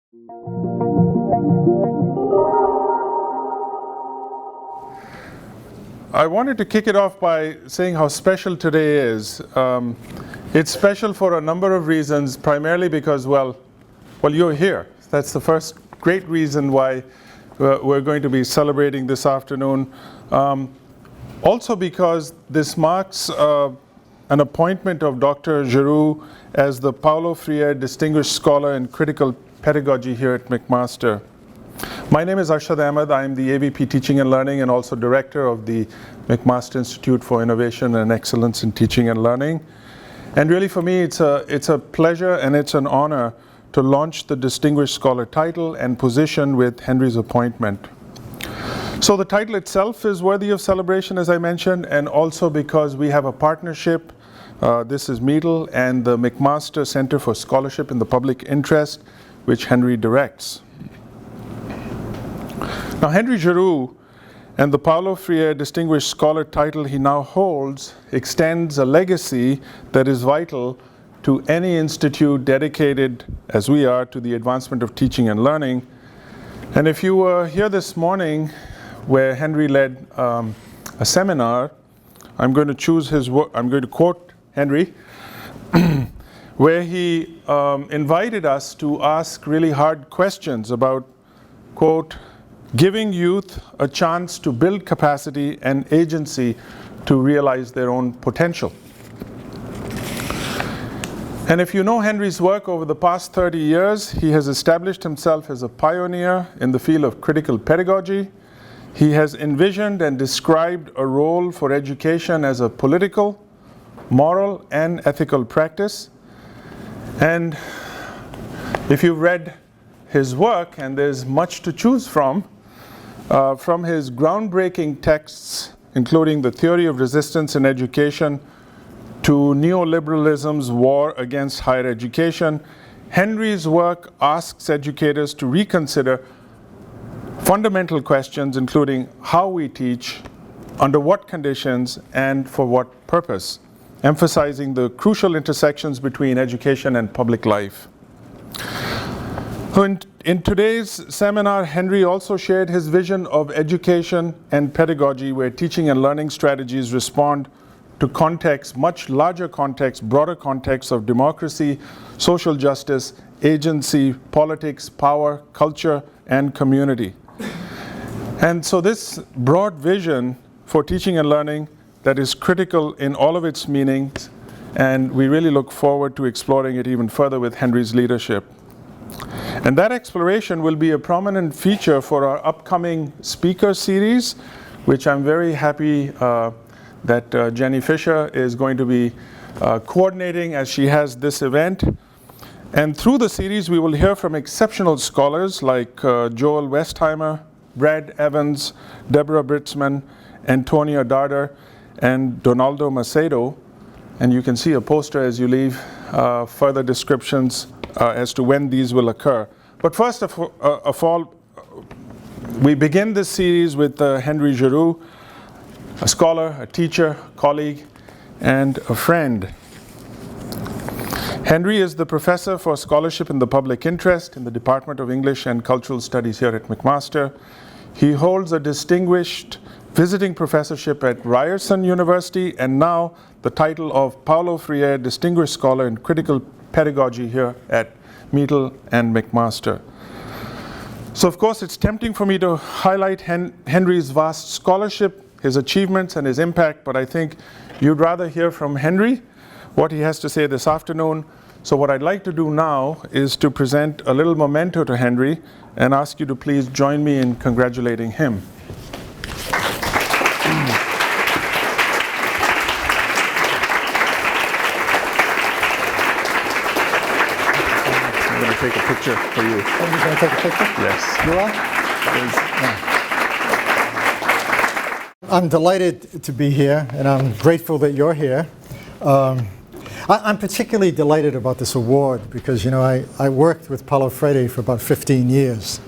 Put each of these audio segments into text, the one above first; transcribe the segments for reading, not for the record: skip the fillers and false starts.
I wanted to kick it off by saying how special today is. It's special for a number of reasons, primarily because, well, you're here. That's the first great reason why we're going to be celebrating this afternoon. Also because this marks an appointment of Dr. Giroux as the Paulo Freire Distinguished Scholar in Critical Pedagogy here at McMaster. My name is Arshad Ahmed. I'm the AVP Teaching and Learning and also Director of the McMaster Institute for Innovation and Excellence in Teaching and Learning. And really for me, it's a pleasure and it's an honor to launch the Distinguished Scholar title and position with Henry's appointment. So the title itself is worthy of celebration, as I mentioned, and also because we have a partnership. This is METL and the McMaster Center for Scholarship in the Public Interest, which Henry directs. Now, Henry Giroux and the Paulo Freire Distinguished Scholar title he now holds extends a legacy that is vital to any institute dedicated, as we are, to the advancement of teaching and learning. And if you were here this morning where Henry led a seminar, I'm going to choose his work, I'm going to quote Henry, where he invited us to ask really hard questions about, quote, giving youth a chance to build capacity and agency to realize their own potential. And if you know Henry's work over the past 30 years, he has established himself as a pioneer in the field of critical pedagogy. He has envisioned and described a role for education as a political, moral, and ethical practice. And if you've read his work, and there's much to choose from his groundbreaking texts, including The Theory of Resistance in Education, to neoliberalism's war against higher education, Henry's work asks educators to reconsider fundamental questions, including how we teach, under what conditions, and for what purpose, emphasizing the crucial intersections between education and public life. So in today's seminar, Henry also shared his vision of education and pedagogy, where teaching and learning strategies respond to contexts, much larger contexts, broader contexts of democracy, social justice, agency, politics, power, culture, and community. And so this broad vision for teaching and learning that is critical in all of its meanings, and we really look forward to exploring it even further with Henry's leadership. And that exploration will be a prominent feature for our upcoming speaker series, which I'm very happy that Jenny Fisher is going to be coordinating as she has this event. And through the series, we will hear from exceptional scholars like Joel Westheimer, Brad Evans, Deborah Britzman, Antonia Darder, and Donaldo Macedo. And you can see a poster as you leave, further descriptions as to when these will occur. But first of all, we begin this series with Henry Giroux, a scholar, a teacher, colleague, and a friend. Henry is the Professor for Scholarship in the Public Interest in the Department of English and Cultural Studies here at McMaster. He holds a distinguished visiting professorship at Ryerson University and now the title of Paulo Freire Distinguished Scholar in Critical Pedagogy here at METL and McMaster. So of course it's tempting for me to highlight Henry's vast scholarship, his achievements and his impact, but I think you'd rather hear from Henry what he has to say this afternoon. So what I'd like to do now is to present a little memento to Henry and ask you to please join me in congratulating him. I'm going to take a picture for you. Oh, you're going to take a picture? Yes. You are? Yeah. I'm delighted to be here, and I'm grateful that you're here. I'm particularly delighted about this award because, you know, I worked with Paulo Freire for about 15 years.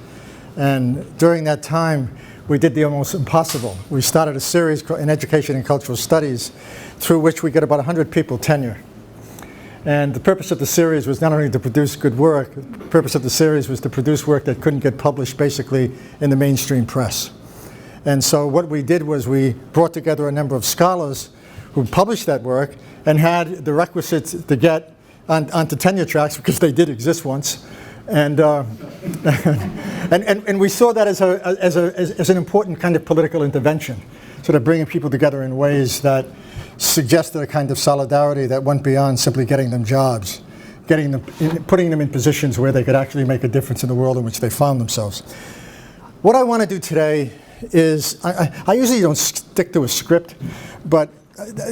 And during that time, we did the almost impossible. We started a series in education and cultural studies through which we get about 100 people tenure. And the purpose of the series was not only to produce good work, the purpose of the series was to produce work that couldn't get published basically in the mainstream press. And so what we did was we brought together a number of scholars who published that work and had the requisites to get onto tenure tracks, because they did exist once. And, and we saw that as an important kind of political intervention, sort of bringing people together in ways that suggested a kind of solidarity that went beyond simply getting them jobs, putting them in positions where they could actually make a difference in the world in which they found themselves. What I want to do today is, I usually don't stick to a script, but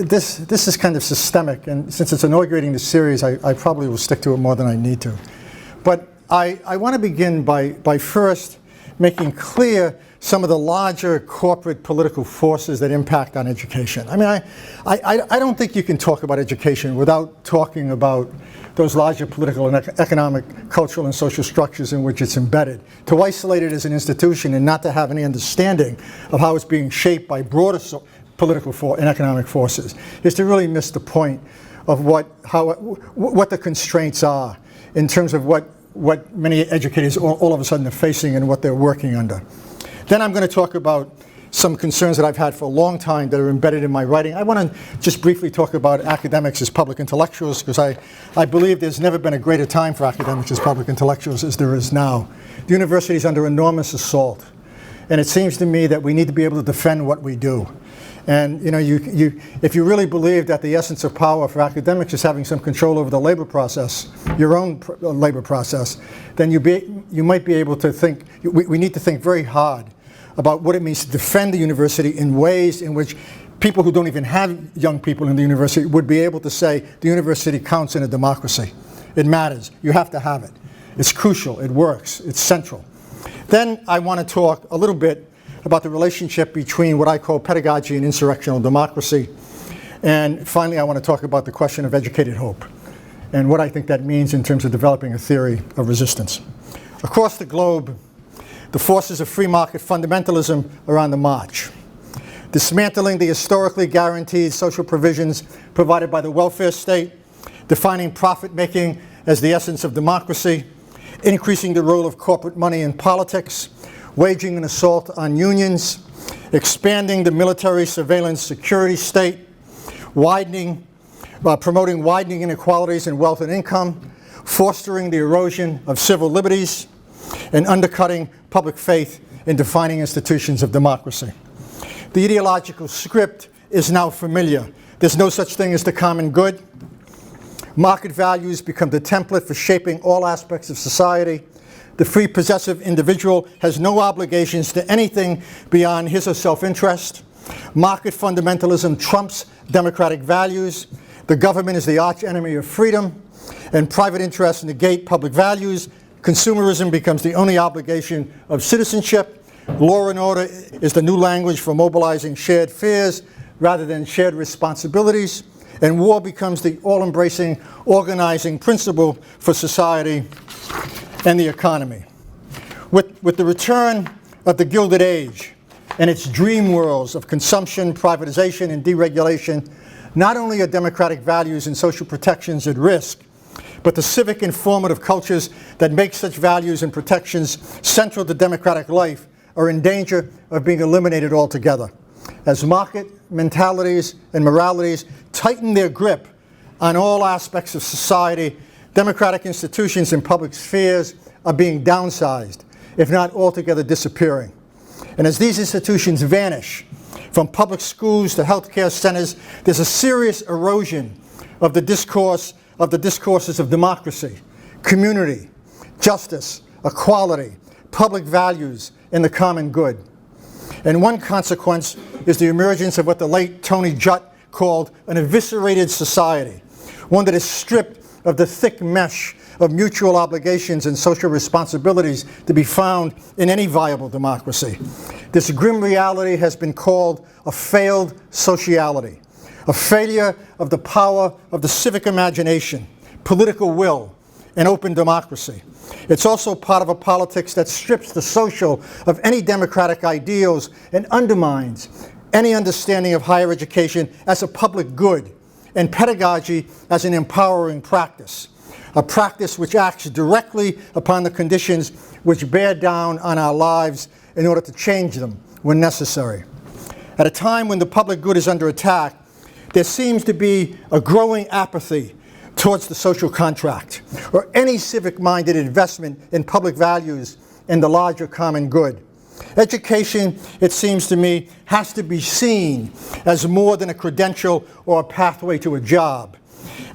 this is kind of systemic, and since it's inaugurating the series, I probably will stick to it more than I need to. But I want to begin by first making clear some of the larger corporate political forces that impact on education. I mean, I don't think you can talk about education without talking about those larger political and economic, cultural, and social structures in which it's embedded. To isolate it as an institution and not to have any understanding of how it's being shaped by broader political and economic forces is to really miss the point of what the constraints are in terms of what many educators all of a sudden are facing and what they're working under. Then I'm going to talk about some concerns that I've had for a long time that are embedded in my writing. I want to just briefly talk about academics as public intellectuals, because I believe there's never been a greater time for academics as public intellectuals as there is now. The university is under enormous assault, and it seems to me that we need to be able to defend what we do. And you know, if you really believe that the essence of power for academics is having some control over the labor process, your own labor process, then you might be able to think, we need to think very hard about what it means to defend the university in ways in which people who don't even have young people in the university would be able to say the university counts in a democracy. It matters. You have to have it. It's crucial. It works. It's central. Then I want to talk a little bit about the relationship between what I call pedagogy and insurrectional democracy. And finally, I want to talk about the question of educated hope and what I think that means in terms of developing a theory of resistance. Across the globe, the forces of free market fundamentalism are on the march, dismantling the historically guaranteed social provisions provided by the welfare state, defining profit-making as the essence of democracy, increasing the role of corporate money in politics, waging an assault on unions, expanding the military surveillance security state, promoting widening inequalities in wealth and income, fostering the erosion of civil liberties, and undercutting public faith in defining institutions of democracy. The ideological script is now familiar. There's no such thing as the common good. Market values become the template for shaping all aspects of society. The free possessive individual has no obligations to anything beyond his or self-interest. Market fundamentalism trumps democratic values. The government is the arch enemy of freedom, and private interests negate public values. Consumerism becomes the only obligation of citizenship. Law and order is the new language for mobilizing shared fears rather than shared responsibilities. And war becomes the all-embracing organizing principle for society and the economy. With the return of the Gilded Age and its dream worlds of consumption, privatization, and deregulation, not only are democratic values and social protections at risk, but the civic and formative cultures that make such values and protections central to democratic life are in danger of being eliminated altogether. As market mentalities and moralities tighten their grip on all aspects of society, democratic institutions and public spheres are being downsized, if not altogether disappearing. And as these institutions vanish, from public schools to healthcare centers, there's a serious erosion of the discourses of democracy, community, justice, equality, public values, and the common good. And one consequence is the emergence of what the late Tony Judt called an eviscerated society, one that is stripped of the thick mesh of mutual obligations and social responsibilities to be found in any viable democracy. This grim reality has been called a failed sociality, a failure of the power of the civic imagination, political will, and open democracy. It's also part of a politics that strips the social of any democratic ideals and undermines any understanding of higher education as a public good and pedagogy as an empowering practice, a practice which acts directly upon the conditions which bear down on our lives in order to change them when necessary. At a time when the public good is under attack, there seems to be a growing apathy towards the social contract or any civic-minded investment in public values and the larger common good. Education, it seems to me, has to be seen as more than a credential or a pathway to a job.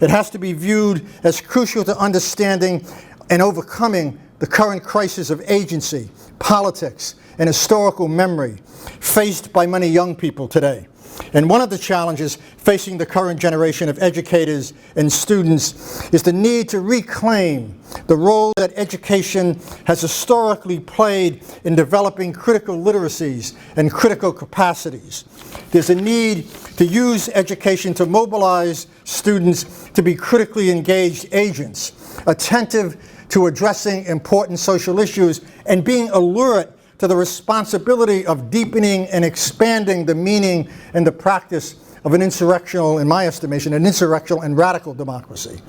It has to be viewed as crucial to understanding and overcoming the current crisis of agency, politics, and historical memory faced by many young people today. And one of the challenges facing the current generation of educators and students is the need to reclaim the role that education has historically played in developing critical literacies and critical capacities. There's a need to use education to mobilize students to be critically engaged agents, attentive to addressing important social issues, and being alert to the responsibility of deepening and expanding the meaning and the practice of an insurrectional, in my estimation, an insurrectional and radical democracy.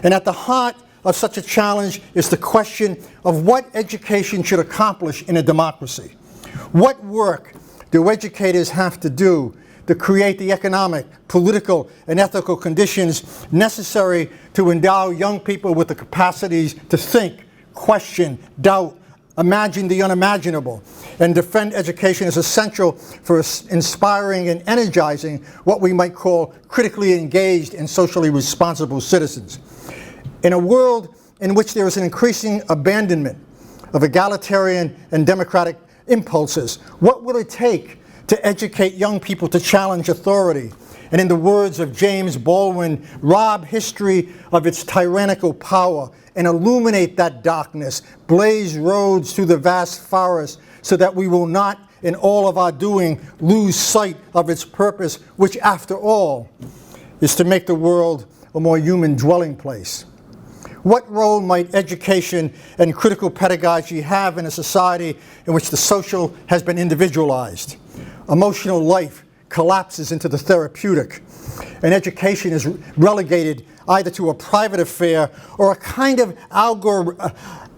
And at the heart of such a challenge is the question of what education should accomplish in a democracy. What work do educators have to do to create the economic, political, and ethical conditions necessary to endow young people with the capacities to think, question, doubt, imagine the unimaginable, and defend education as essential for inspiring and energizing what we might call critically engaged and socially responsible citizens. In a world in which there is an increasing abandonment of egalitarian and democratic impulses, what will it take to educate young people to challenge authority and, in the words of James Baldwin, rob history of its tyrannical power and illuminate that darkness, blaze roads through the vast forest so that we will not, in all of our doing, lose sight of its purpose, which, after all, is to make the world a more human dwelling place. What role might education and critical pedagogy have in a society in which the social has been individualized? Emotional life collapses into the therapeutic, and education is relegated either to a private affair or a kind of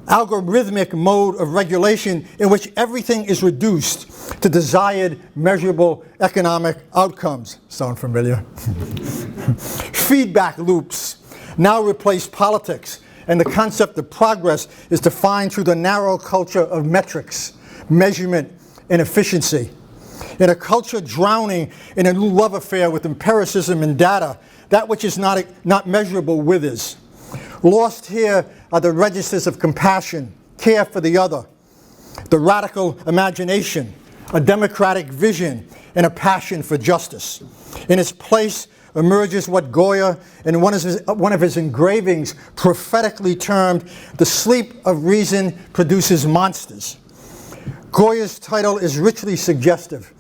algorithmic mode of regulation in which everything is reduced to desired, measurable economic outcomes. Sound familiar? Feedback loops now replace politics, and the concept of progress is defined through the narrow culture of metrics, measurement, and efficiency. In a culture drowning in a new love affair with empiricism and data, that which is not measurable withers. Lost here are the registers of compassion, care for the other, the radical imagination, a democratic vision, and a passion for justice. In its place emerges what Goya, in one of his engravings, prophetically termed, "The sleep of reason produces monsters." Goya's title is richly suggestive,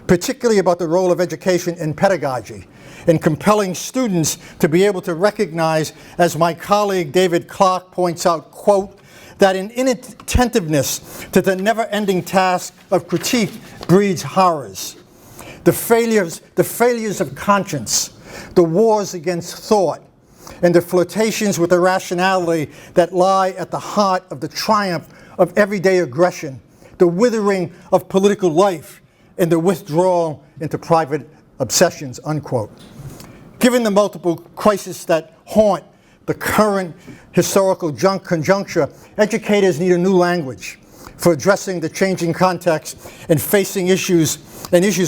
particularly about the role of education in pedagogy, in compelling students to be able to recognize, as my colleague David Clark points out, quote, that an inattentiveness to the never-ending task of critique breeds horrors. The failures of conscience, the wars against thought, and the flirtations with irrationality that lie at the heart of the triumph of everyday aggression, the withering of political life, and the withdrawal into private obsessions, unquote. Given the multiple crises that haunt the current historical conjuncture, educators need a new language for addressing the changing context and facing issues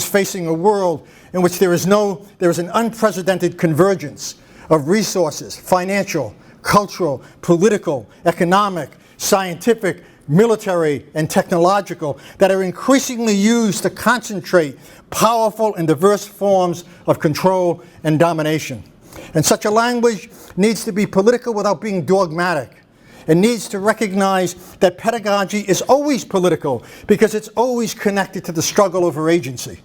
facing a world in which there is an unprecedented convergence of resources, financial, cultural, political, economic, scientific, military, and technological, that are increasingly used to concentrate powerful and diverse forms of control and domination. And such a language needs to be political without being dogmatic. It needs to recognize that pedagogy is always political because it's always connected to the struggle over agency.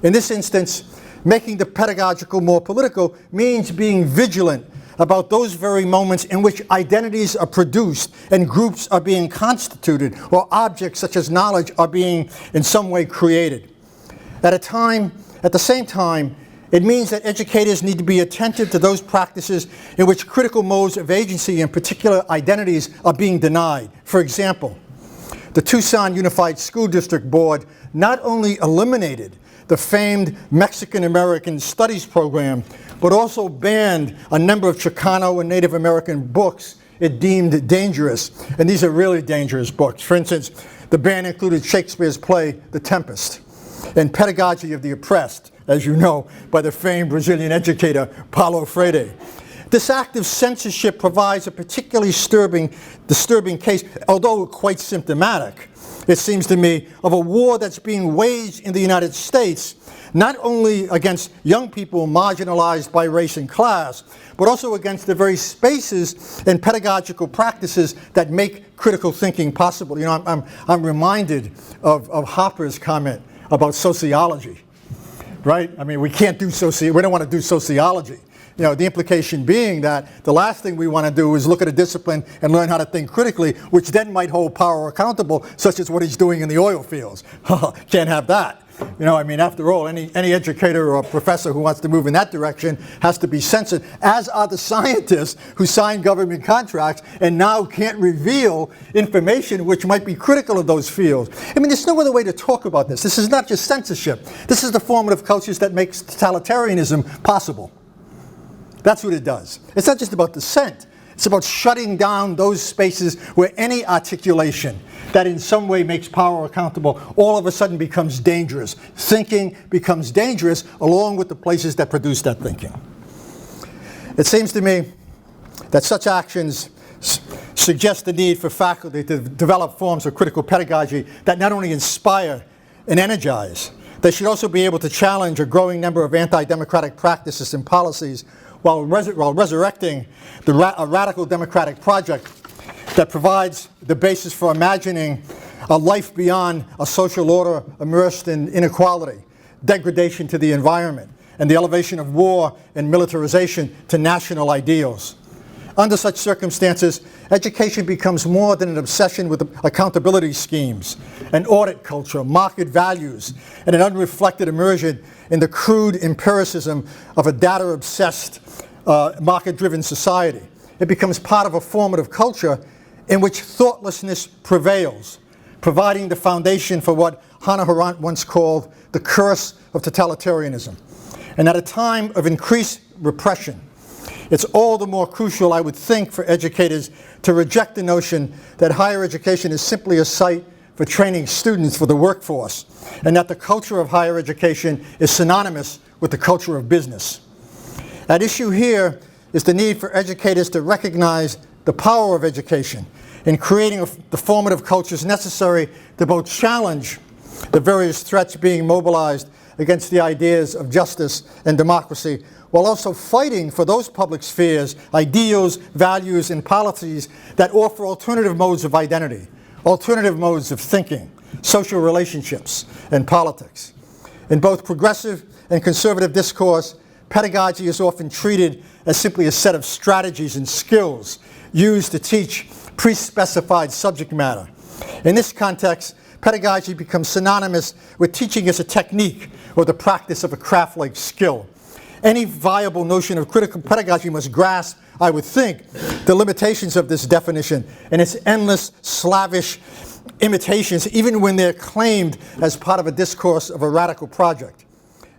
In this instance, making the pedagogical more political means being vigilant about those very moments in which identities are produced and groups are being constituted, or objects such as knowledge are being in some way created. At the same time, It means that educators need to be attentive to those practices in which critical modes of agency and particular identities are being denied. For example, the Tucson Unified School District Board not only eliminated the famed Mexican-American Studies program, but also banned a number of Chicano and Native American books it deemed dangerous. And these are really dangerous books. For instance, the ban included Shakespeare's play, The Tempest, and Pedagogy of the Oppressed, as you know, by the famed Brazilian educator, Paulo Freire. This act of censorship provides a particularly disturbing case, although quite symptomatic, it seems to me, of a war that's being waged in the United States, not only against young people marginalized by race and class, but also against the very spaces and pedagogical practices that make critical thinking possible. You know, I'm reminded of Hopper's comment about sociology, right? I mean, we don't want to do sociology. You know, the implication being that the last thing we want to do is look at a discipline and learn how to think critically, which then might hold power accountable, such as what he's doing in the oil fields. Can't have that. You know, I mean, after all, any educator or professor who wants to move in that direction has to be censored, as are the scientists who sign government contracts and now can't reveal information which might be critical of those fields. I mean, there's no other way to talk about this. This is not just censorship. This is the formative cultures that makes totalitarianism possible. That's what it does. It's not just about dissent. It's about shutting down those spaces where any articulation that in some way makes power accountable all of a sudden becomes dangerous. Thinking becomes dangerous along with the places that produce that thinking. It seems to me that such actions suggest the need for faculty to develop forms of critical pedagogy that not only inspire and energize, they should also be able to challenge a growing number of anti-democratic practices and policies while resurrecting a radical democratic project that provides the basis for imagining a life beyond a social order immersed in inequality, degradation to the environment, and the elevation of war and militarization to national ideals. Under such circumstances, education becomes more than an obsession with accountability schemes, an audit culture, market values, and an unreflected immersion in the crude empiricism of a data-obsessed, market-driven society. It becomes part of a formative culture in which thoughtlessness prevails, providing the foundation for what Hannah Arendt once called the curse of totalitarianism. And at a time of increased repression, it's all the more crucial, I would think, for educators to reject the notion that higher education is simply a site for training students for the workforce, and that the culture of higher education is synonymous with the culture of business. At issue here is the need for educators to recognize the power of education in creating the formative cultures necessary to both challenge the various threats being mobilized against the ideas of justice and democracy, while also fighting for those public spheres, ideals, values, and policies that offer alternative modes of identity, alternative modes of thinking, social relationships, and politics. In both progressive and conservative discourse, pedagogy is often treated as simply a set of strategies and skills used to teach pre-specified subject matter. In this context, pedagogy becomes synonymous with teaching as a technique or the practice of a craft-like skill. Any viable notion of critical pedagogy must grasp, I would think, the limitations of this definition and its endless slavish imitations, even when they're claimed as part of a discourse of a radical project.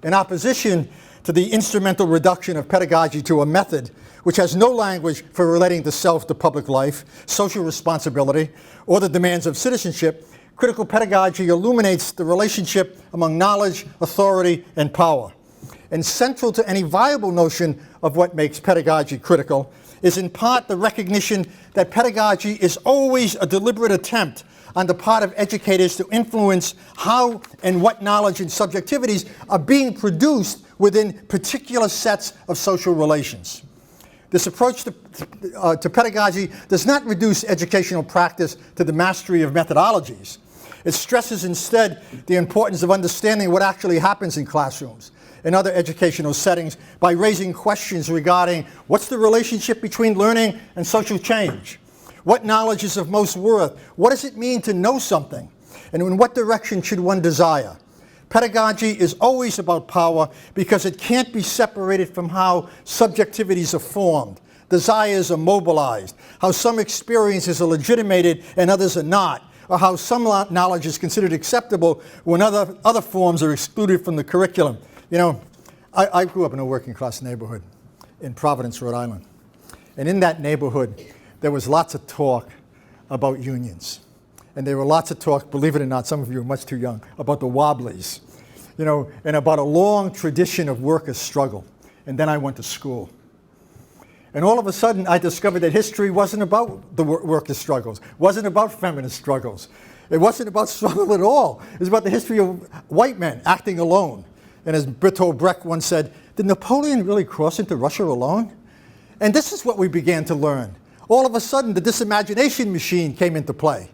In opposition to the instrumental reduction of pedagogy to a method which has no language for relating the self to public life, social responsibility, or the demands of citizenship, critical pedagogy illuminates the relationship among knowledge, authority, and power. And central to any viable notion of what makes pedagogy critical is in part the recognition that pedagogy is always a deliberate attempt on the part of educators to influence how and what knowledge and subjectivities are being produced within particular sets of social relations. This approach to pedagogy does not reduce educational practice to the mastery of methodologies. It stresses instead the importance of understanding what actually happens in classrooms and other educational settings by raising questions regarding what's the relationship between learning and social change? What knowledge is of most worth? What does it mean to know something? And in what direction should one desire? Pedagogy is always about power because it can't be separated from how subjectivities are formed, desires are mobilized, how some experiences are legitimated and others are not, or how some knowledge is considered acceptable when other forms are excluded from the curriculum. You know, I grew up in a working class neighborhood in Providence, Rhode Island. And in that neighborhood, there was lots of talk about unions. And there were lots of talk, believe it or not, some of you are much too young, about the Wobblies, you know, and about a long tradition of workers' struggle. And then I went to school. And all of a sudden, I discovered that history wasn't about the workers' struggles, wasn't about feminist struggles. It wasn't about struggle at all. It was about the history of white men acting alone. And as Bertolt Brecht once said, did Napoleon really cross into Russia alone? And this is what we began to learn. All of a sudden, the disimagination machine came into play,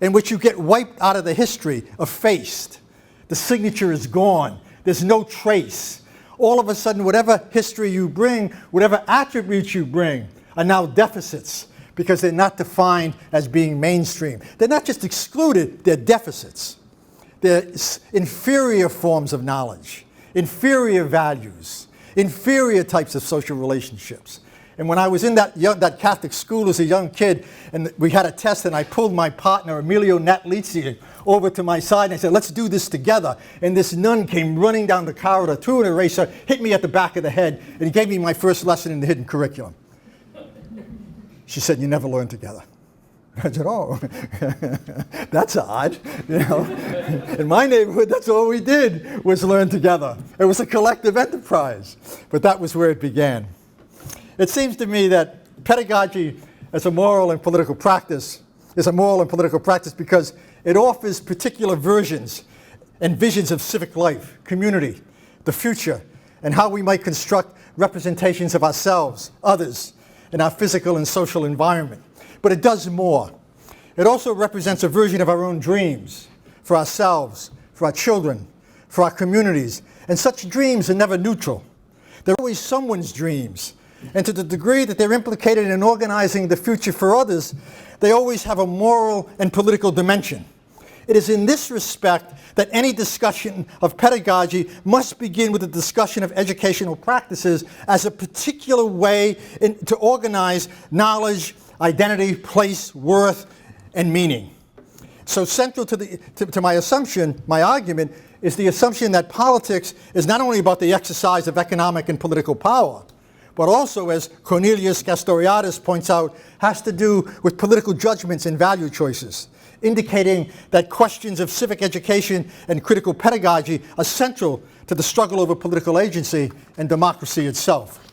in which you get wiped out of the history, effaced. The signature is gone. There's no trace. All of a sudden, whatever history you bring, whatever attributes you bring, are now deficits because they're not defined as being mainstream. They're not just excluded, they're deficits. They're inferior forms of knowledge, inferior values, inferior types of social relationships. And when I was in that Catholic school as a young kid, and we had a test, and I pulled my partner, Emilio Natalizzi, over to my side, and I said, let's do this together. And this nun came running down the corridor, threw an eraser, hit me at the back of the head, and gave me my first lesson in the hidden curriculum. She said, you never learn together. I said, oh, that's odd. You know, in my neighborhood, that's all we did was learn together. It was a collective enterprise. But that was where it began. It seems to me that pedagogy as a moral and political practice is a moral and political practice because it offers particular versions and visions of civic life, community, the future, and how we might construct representations of ourselves, others, in our physical and social environment. But it does more. It also represents a version of our own dreams for ourselves, for our children, for our communities. And such dreams are never neutral. They're always someone's dreams. And to the degree that they're implicated in organizing the future for others, they always have a moral and political dimension. It is in this respect that any discussion of pedagogy must begin with a discussion of educational practices as a particular way to organize knowledge, identity, place, worth, and meaning. So central to my assumption, my argument, is the assumption that politics is not only about the exercise of economic and political power, but also, as Cornelius Castoriadis points out, has to do with political judgments and value choices, indicating that questions of civic education and critical pedagogy are central to the struggle over political agency and democracy itself.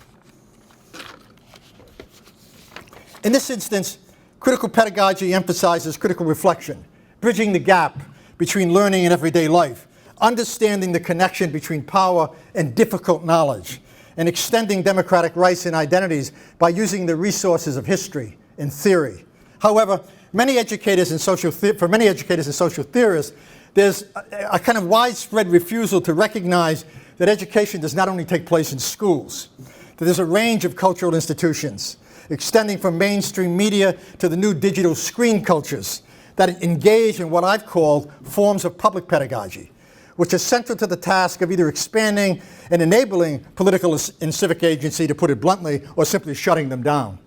In this instance, critical pedagogy emphasizes critical reflection, bridging the gap between learning and everyday life, understanding the connection between power and difficult knowledge, and extending democratic rights and identities by using the resources of history and theory. However, for many educators and social theorists, there's a kind of widespread refusal to recognize that education does not only take place in schools, that there's a range of cultural institutions, extending from mainstream media to the new digital screen cultures that engage in what I've called forms of public pedagogy, which are central to the task of either expanding and enabling political and civic agency, to put it bluntly, or simply shutting them down.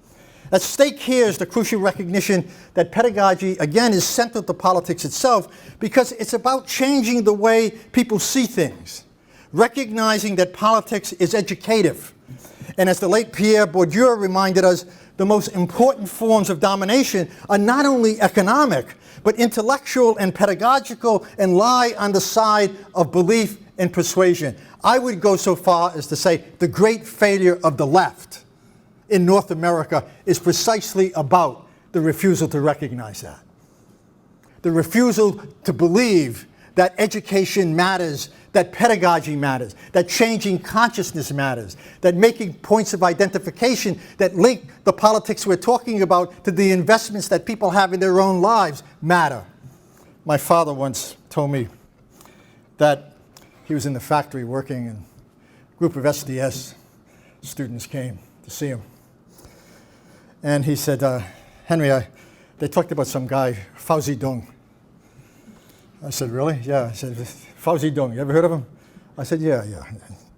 At stake here is the crucial recognition that pedagogy, again, is central to politics itself because it's about changing the way people see things, recognizing that politics is educative. And as the late Pierre Bourdieu reminded us, the most important forms of domination are not only economic, but intellectual and pedagogical, and lie on the side of belief and persuasion. I would go so far as to say the great failure of the left in North America is precisely about the refusal to recognize that. The refusal to believe that education matters, that pedagogy matters, that changing consciousness matters, that making points of identification that link the politics we're talking about to the investments that people have in their own lives matter. My father once told me that he was in the factory working, and a group of SDS students came to see him. And he said, Henry, they talked about some guy, Fauzi Dong. I said, really? Yeah. I said, Fauzi Dong, you ever heard of him? I said, yeah.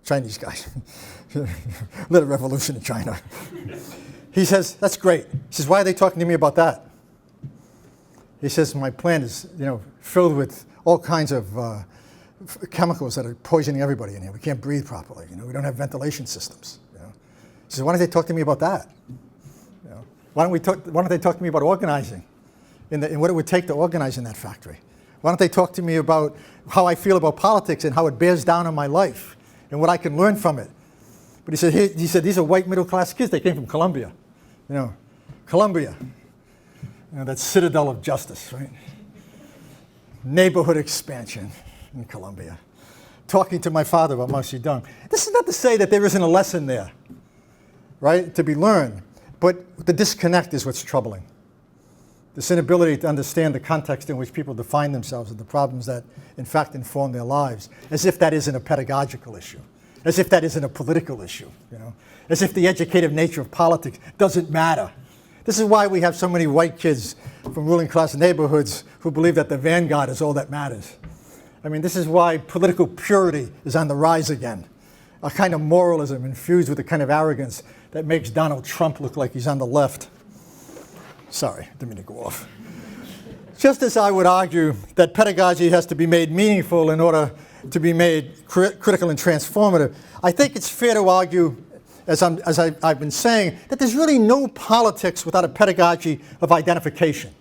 Chinese guy. Led a revolution in China. He says, that's great. He says, why are they talking to me about that? He says, my plant is, filled with all kinds of chemicals that are poisoning everybody in here. We can't breathe properly. We don't have ventilation systems. He says, why don't they talk to me about that? Why don't they talk to me about organizing and what it would take to organize in that factory? Why don't they talk to me about how I feel about politics and how it bears down on my life and what I can learn from it? But he said these are white middle class kids. They came from Colombia. Colombia. That citadel of justice, right? Neighborhood expansion in Colombia. Talking to my father about Mao Zedong. This is not to say that there isn't a lesson there, right, to be learned. But the disconnect is what's troubling. This inability to understand the context in which people define themselves and the problems that, in fact, inform their lives, as if that isn't a pedagogical issue, as if that isn't a political issue, as if the educative nature of politics doesn't matter. This is why we have so many white kids from ruling class neighborhoods who believe that the vanguard is all that matters. I mean, this is why political purity is on the rise again. A kind of moralism infused with a kind of arrogance that makes Donald Trump look like he's on the left. Sorry, didn't mean to go off. Just as I would argue that pedagogy has to be made meaningful in order to be made critical and transformative, I think it's fair to argue, as I've been saying, that there's really no politics without a pedagogy of identification.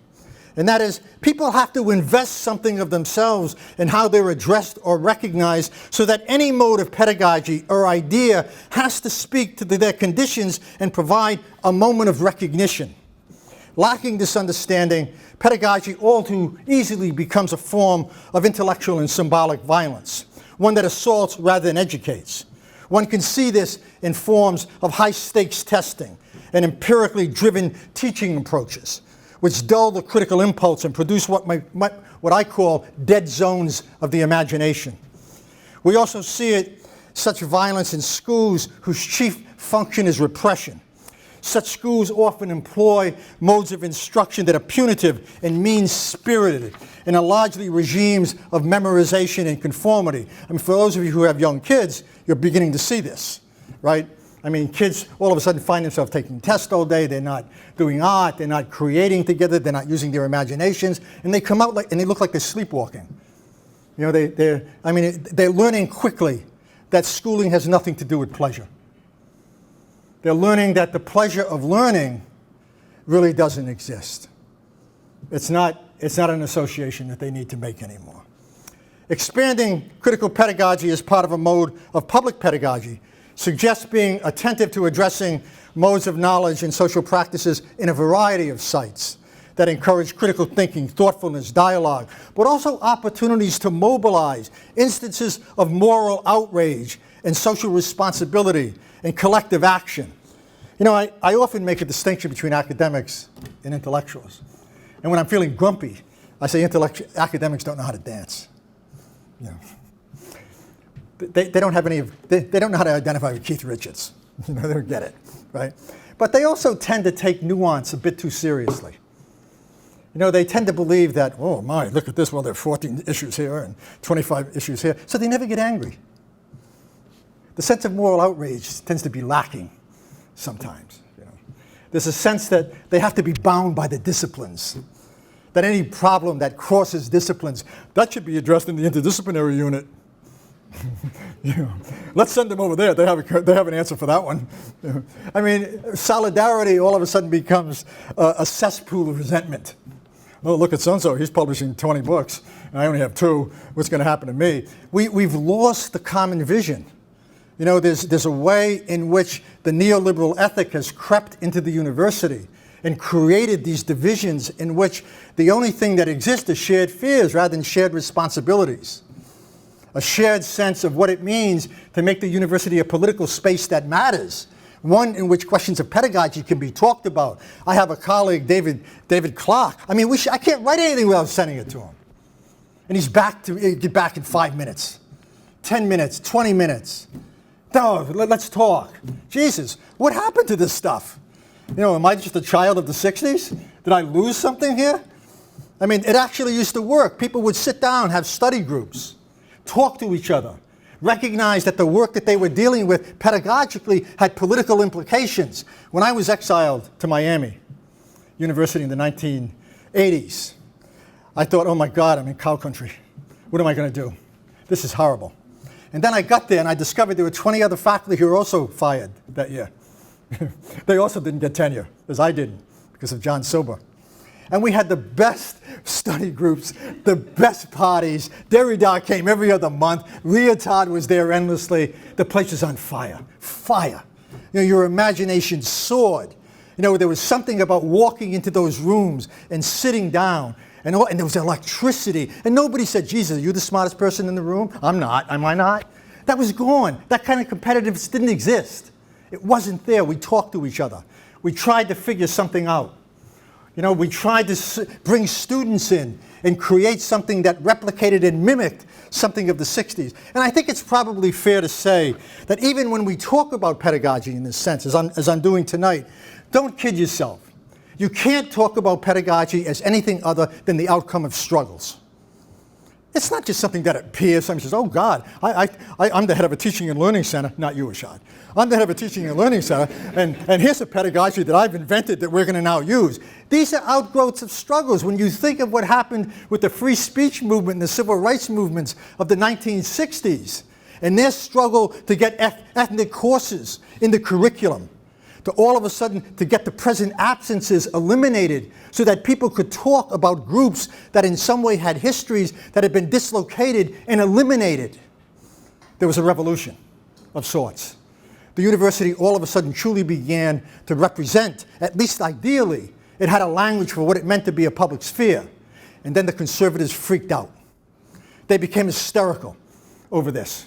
And that is, people have to invest something of themselves in how they're addressed or recognized so that any mode of pedagogy or idea has to speak to their conditions and provide a moment of recognition. Lacking this understanding, pedagogy all too easily becomes a form of intellectual and symbolic violence, one that assaults rather than educates. One can see this in forms of high-stakes testing and empirically driven teaching approaches, which dull the critical impulse and produce what I call dead zones of the imagination. We also see such violence in schools whose chief function is repression. Such schools often employ modes of instruction that are punitive and mean-spirited and are largely regimes of memorization and conformity. I mean, for those of you who have young kids, you're beginning to see this, right? I mean, kids all of a sudden find themselves taking tests all day. They're not doing art. They're not creating together. They're not using their imaginations. And they come out and they look like they're sleepwalking. They're learning quickly that schooling has nothing to do with pleasure. They're learning that the pleasure of learning really doesn't exist. It's not an association that they need to make anymore. Expanding critical pedagogy as part of a mode of public pedagogy suggests being attentive to addressing modes of knowledge and social practices in a variety of sites that encourage critical thinking, thoughtfulness, dialogue, but also opportunities to mobilize instances of moral outrage and social responsibility and collective action. I often make a distinction between academics and intellectuals. And when I'm feeling grumpy, I say academics don't know how to dance. They don't have they don't know how to identify with Keith Richards. They don't get it, right? But they also tend to take nuance a bit too seriously. They tend to believe that, oh my, look at this, well, there are 14 issues here and 25 issues here. So they never get angry. The sense of moral outrage tends to be lacking sometimes. There's a sense that they have to be bound by the disciplines, that any problem that crosses disciplines, that should be addressed in the interdisciplinary unit. Let's send them over there. They have an answer for that one. I mean, solidarity all of a sudden becomes a cesspool of resentment. Oh, look at so-and-so. He's publishing 20 books, and I only have 2. What's going to happen to me? We've lost the common vision. There's a way in which the neoliberal ethic has crept into the university and created these divisions in which the only thing that exists is shared fears rather than shared responsibilities. A shared sense of what it means to make the university a political space that matters, one in which questions of pedagogy can be talked about. I have a colleague, David Clark. I mean, I can't write anything without sending it to him. And he's get back in 5 minutes, 10 minutes, 20 minutes. No, let's talk. Jesus, what happened to this stuff? Am I just a child of the 60s? Did I lose something here? I mean, it actually used to work. People would sit down, have study groups, talk to each other, recognize that the work that they were dealing with pedagogically had political implications. When I was exiled to Miami University in the 1980s, I thought, oh my God, I'm in cow country. What am I going to do? This is horrible. And then I got there and I discovered there were 20 other faculty who were also fired that year. They also didn't get tenure, as I didn't, because of John Silber. And we had the best study groups, the best parties. Derrida came every other month. Lyotard was there endlessly. The place was on fire. Fire. You know, your imagination soared. You know, there was something about walking into those rooms and sitting down. And there was electricity. And nobody said, Jesus, are you the smartest person in the room? I'm not. Am I not? That was gone. That kind of competitiveness didn't exist. It wasn't there. We talked to each other. We tried to figure something out. You know, we tried to bring students in and create something that replicated and mimicked something of the 60s. And I think it's probably fair to say that even when we talk about pedagogy in this sense, as I'm doing tonight, don't kid yourself. You can't talk about pedagogy as anything other than the outcome of struggles. It's not just something that appears. Somebody says, oh God, I'm the head of a teaching and learning center. Not you, Ashad. I'm the head of a teaching and learning center, and here's a pedagogy that I've invented that we're going to now use. These are outgrowths of struggles. When you think of what happened with the free speech movement and the civil rights movements of the 1960s, and their struggle to get ethnic courses in the curriculum, to all of a sudden to get the present absences eliminated so that people could talk about groups that in some way had histories that had been dislocated and eliminated. There was a revolution of sorts. The university all of a sudden truly began to represent, at least ideally, it had a language for what it meant to be a public sphere. And then the conservatives freaked out. They became hysterical over this.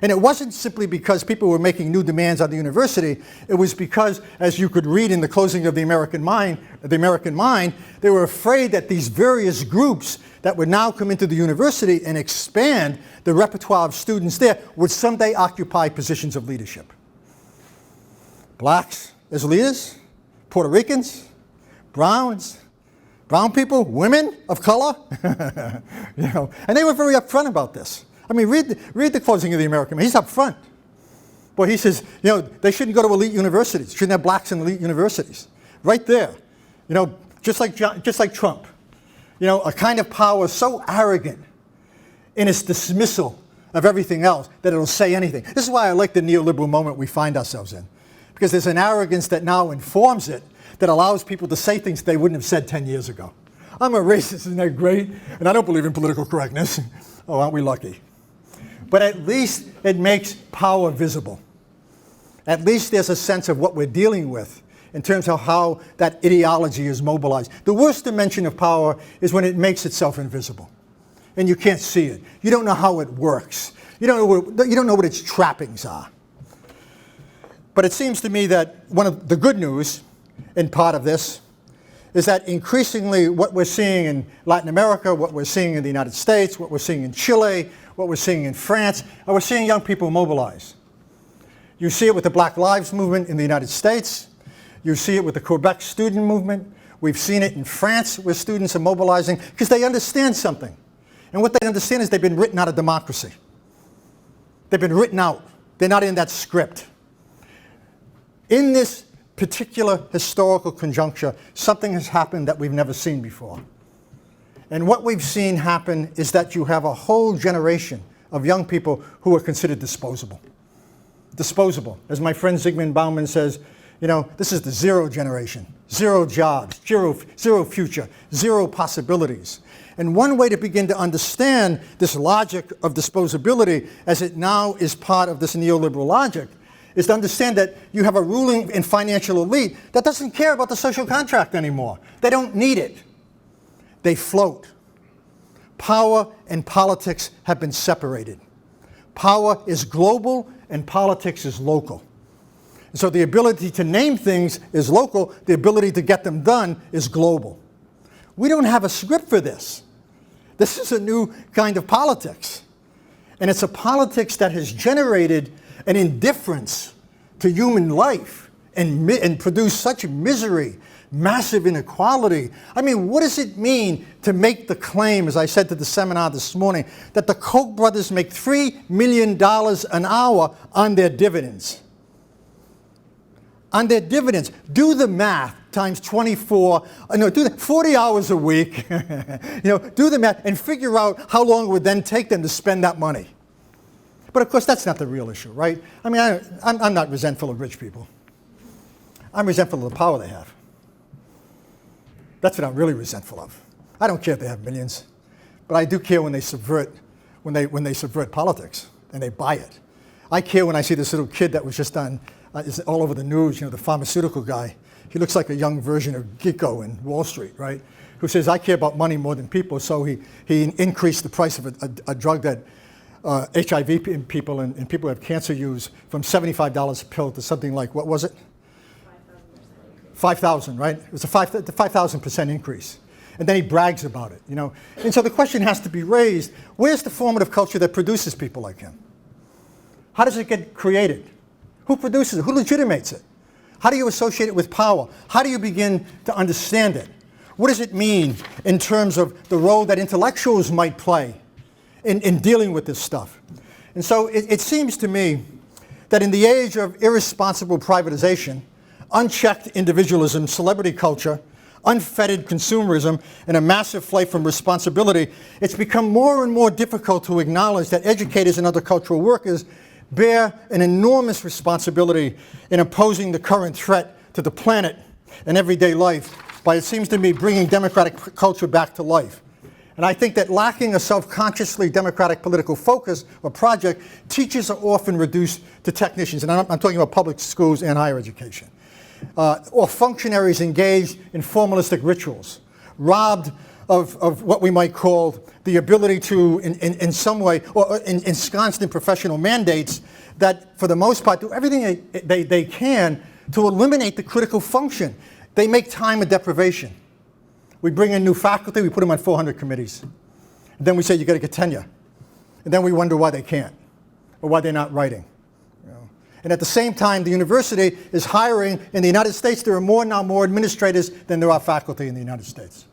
And it wasn't simply because people were making new demands on the university. It was because, as you could read in the closing of the American Mind, they were afraid that these various groups that would now come into the university and expand the repertoire of students there would someday occupy positions of leadership. Blacks as leaders, Puerto Ricans, Browns, brown people, women of color, you know, and they were very upfront about this. I mean, read the closing of the American Mind. He's up front. Boy, he says, you know, they shouldn't go to elite universities. Shouldn't have blacks in elite universities. Right there. You know, just like Trump. You know, a kind of power so arrogant in its dismissal of everything else that it'll say anything. This is why I like the neoliberal moment we find ourselves in. Because there's an arrogance that now informs it that allows people to say things they wouldn't have said 10 years ago. I'm a racist, isn't that great? And I don't believe in political correctness. Oh, aren't we lucky? But at least it makes power visible. At least there's a sense of what we're dealing with in terms of how that ideology is mobilized. The worst dimension of power is when it makes itself invisible. And you can't see it. You don't know how it works. You don't know what its trappings are. But it seems to me that one of the good news in part of this is that increasingly what we're seeing in Latin America, what we're seeing in the United States, what we're seeing in Chile, what we're seeing in France, and we're seeing young people mobilize. You see it with the Black Lives Movement in the United States. You see it with the Quebec student movement. We've seen it in France where students are mobilizing because they understand something. And what they understand is they've been written out of democracy. They've been written out. They're not in that script. In this particular historical conjuncture, something has happened that we've never seen before. And what we've seen happen is that you have a whole generation of young people who are considered disposable. Disposable. As my friend Zygmunt Bauman says, you know, this is the zero generation. Zero jobs, zero future, zero possibilities. And one way to begin to understand this logic of disposability as it now is part of this neoliberal logic is to understand that you have a ruling and financial elite that doesn't care about the social contract anymore. They don't need it. They float. Power and politics have been separated. Power is global and politics is local. So the ability to name things is local, the ability to get them done is global. We don't have a script for this. This is a new kind of politics. And it's a politics that has generated an indifference to human life and produced such misery, massive inequality. I mean, what does it mean to make the claim, as I said to the seminar this morning, that the Koch brothers make $3 million an hour on their dividends? On their dividends. Do the math times 24, do 40 hours a week, do the math and figure out how long it would then take them to spend that money. But of course, that's not the real issue, right? I mean, I'm not resentful of rich people. I'm resentful of the power they have. That's what I'm really resentful of. I don't care if they have millions, but I do care when they subvert, when they subvert politics and they buy it. I care when I see this little kid that was just on, is all over the news, the pharmaceutical guy. He looks like a young version of Giroux in Wall Street, right? Who says, I care about money more than people, so he increased the price of a drug that HIV people and people who have cancer use from $75 a pill to something like, what was it? 5,000, right? It was a 5,000% increase. And then he brags about it, And so the question has to be raised, where's the formative culture that produces people like him? How does it get created? Who produces it? Who legitimates it? How do you associate it with power? How do you begin to understand it? What does it mean in terms of the role that intellectuals might play in dealing with this stuff? And so it seems to me that in the age of irresponsible privatization, unchecked individualism, celebrity culture, unfettered consumerism, and a massive flight from responsibility, it's become more and more difficult to acknowledge that educators and other cultural workers bear an enormous responsibility in opposing the current threat to the planet and everyday life by, it seems to me, bringing democratic culture back to life. And I think that lacking a self-consciously democratic political focus or project, teachers are often reduced to technicians, and I'm talking about public schools and higher education, or functionaries engaged in formalistic rituals, robbed of what we might call the ability to, in some way, or ensconced in professional mandates that, for the most part, do everything they can to eliminate the critical function. They make time a deprivation. We bring in new faculty, we put them on 400 committees. And then we say, you got to get tenure. And then we wonder why they can't, or why they're not writing. And at the same time, the university is hiring, in the United States, there are now more administrators than there are faculty in the United States.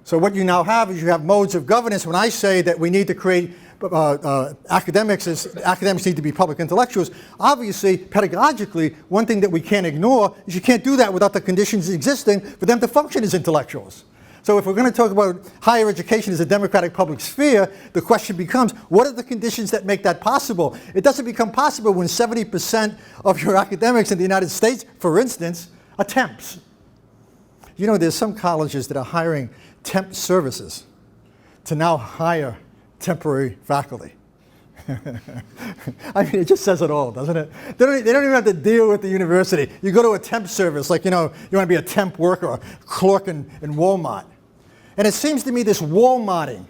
So what you now have is you have modes of governance. When I say that we need to create academics need to be public intellectuals, obviously, pedagogically, one thing that we can't ignore is you can't do that without the conditions existing for them to function as intellectuals. So if we're going to talk about higher education as a democratic public sphere, the question becomes, what are the conditions that make that possible? It doesn't become possible when 70% of your academics in the United States, for instance, are temps. There's some colleges that are hiring temp services to now hire temporary faculty. I mean, it just says it all, doesn't it? They don't even have to deal with the university. You go to a temp service, like, you want to be a temp worker or clerk in Walmart. And it seems to me this Walmarting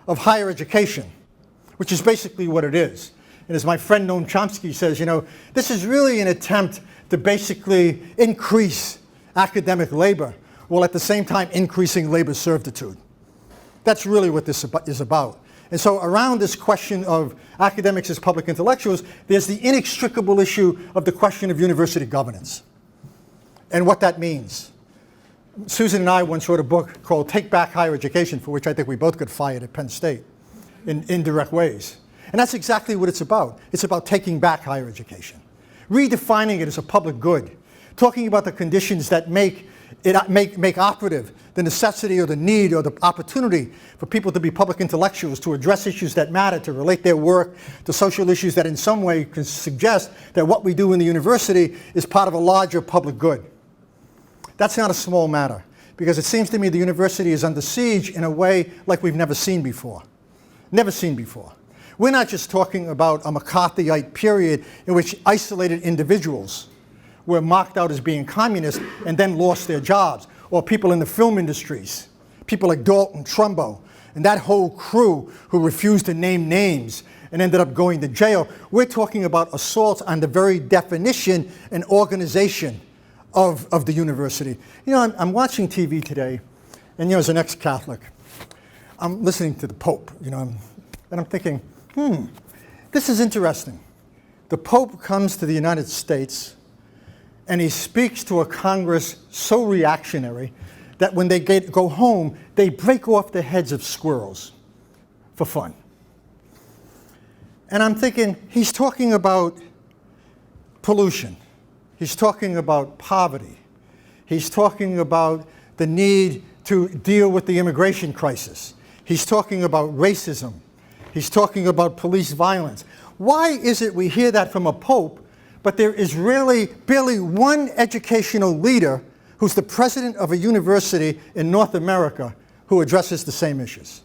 of higher education, which is basically what it is. And as my friend Noam Chomsky says, this is really an attempt to basically increase academic labor, while at the same time increasing labor servitude. That's really what this is about. And so around this question of academics as public intellectuals, there's the inextricable issue of the question of university governance and what that means. Susan and I once wrote a book called Take Back Higher Education, for which I think we both got fired at Penn State in indirect ways. And that's exactly what it's about. It's about taking back higher education, redefining it as a public good, talking about the conditions that make operative the necessity or the need or the opportunity for people to be public intellectuals, to address issues that matter, to relate their work to social issues that in some way can suggest that what we do in the university is part of a larger public good. That's not a small matter, because it seems to me the university is under siege in a way like we've never seen before. Never seen before. We're not just talking about a McCarthyite period in which isolated individuals were marked out as being communist and then lost their jobs, or people in the film industries, people like Dalton Trumbo, and that whole crew who refused to name names and ended up going to jail. We're talking about assaults on the very definition and organization of the university. I'm watching TV today, and as an ex-Catholic, I'm listening to the Pope, and I'm thinking, this is interesting. The Pope comes to the United States and he speaks to a Congress so reactionary that when they go home, they break off the heads of squirrels for fun. And I'm thinking, he's talking about pollution. He's talking about poverty. He's talking about the need to deal with the immigration crisis. He's talking about racism. He's talking about police violence. Why is it we hear that from a pope, but there is really barely one educational leader who's the president of a university in North America who addresses the same issues?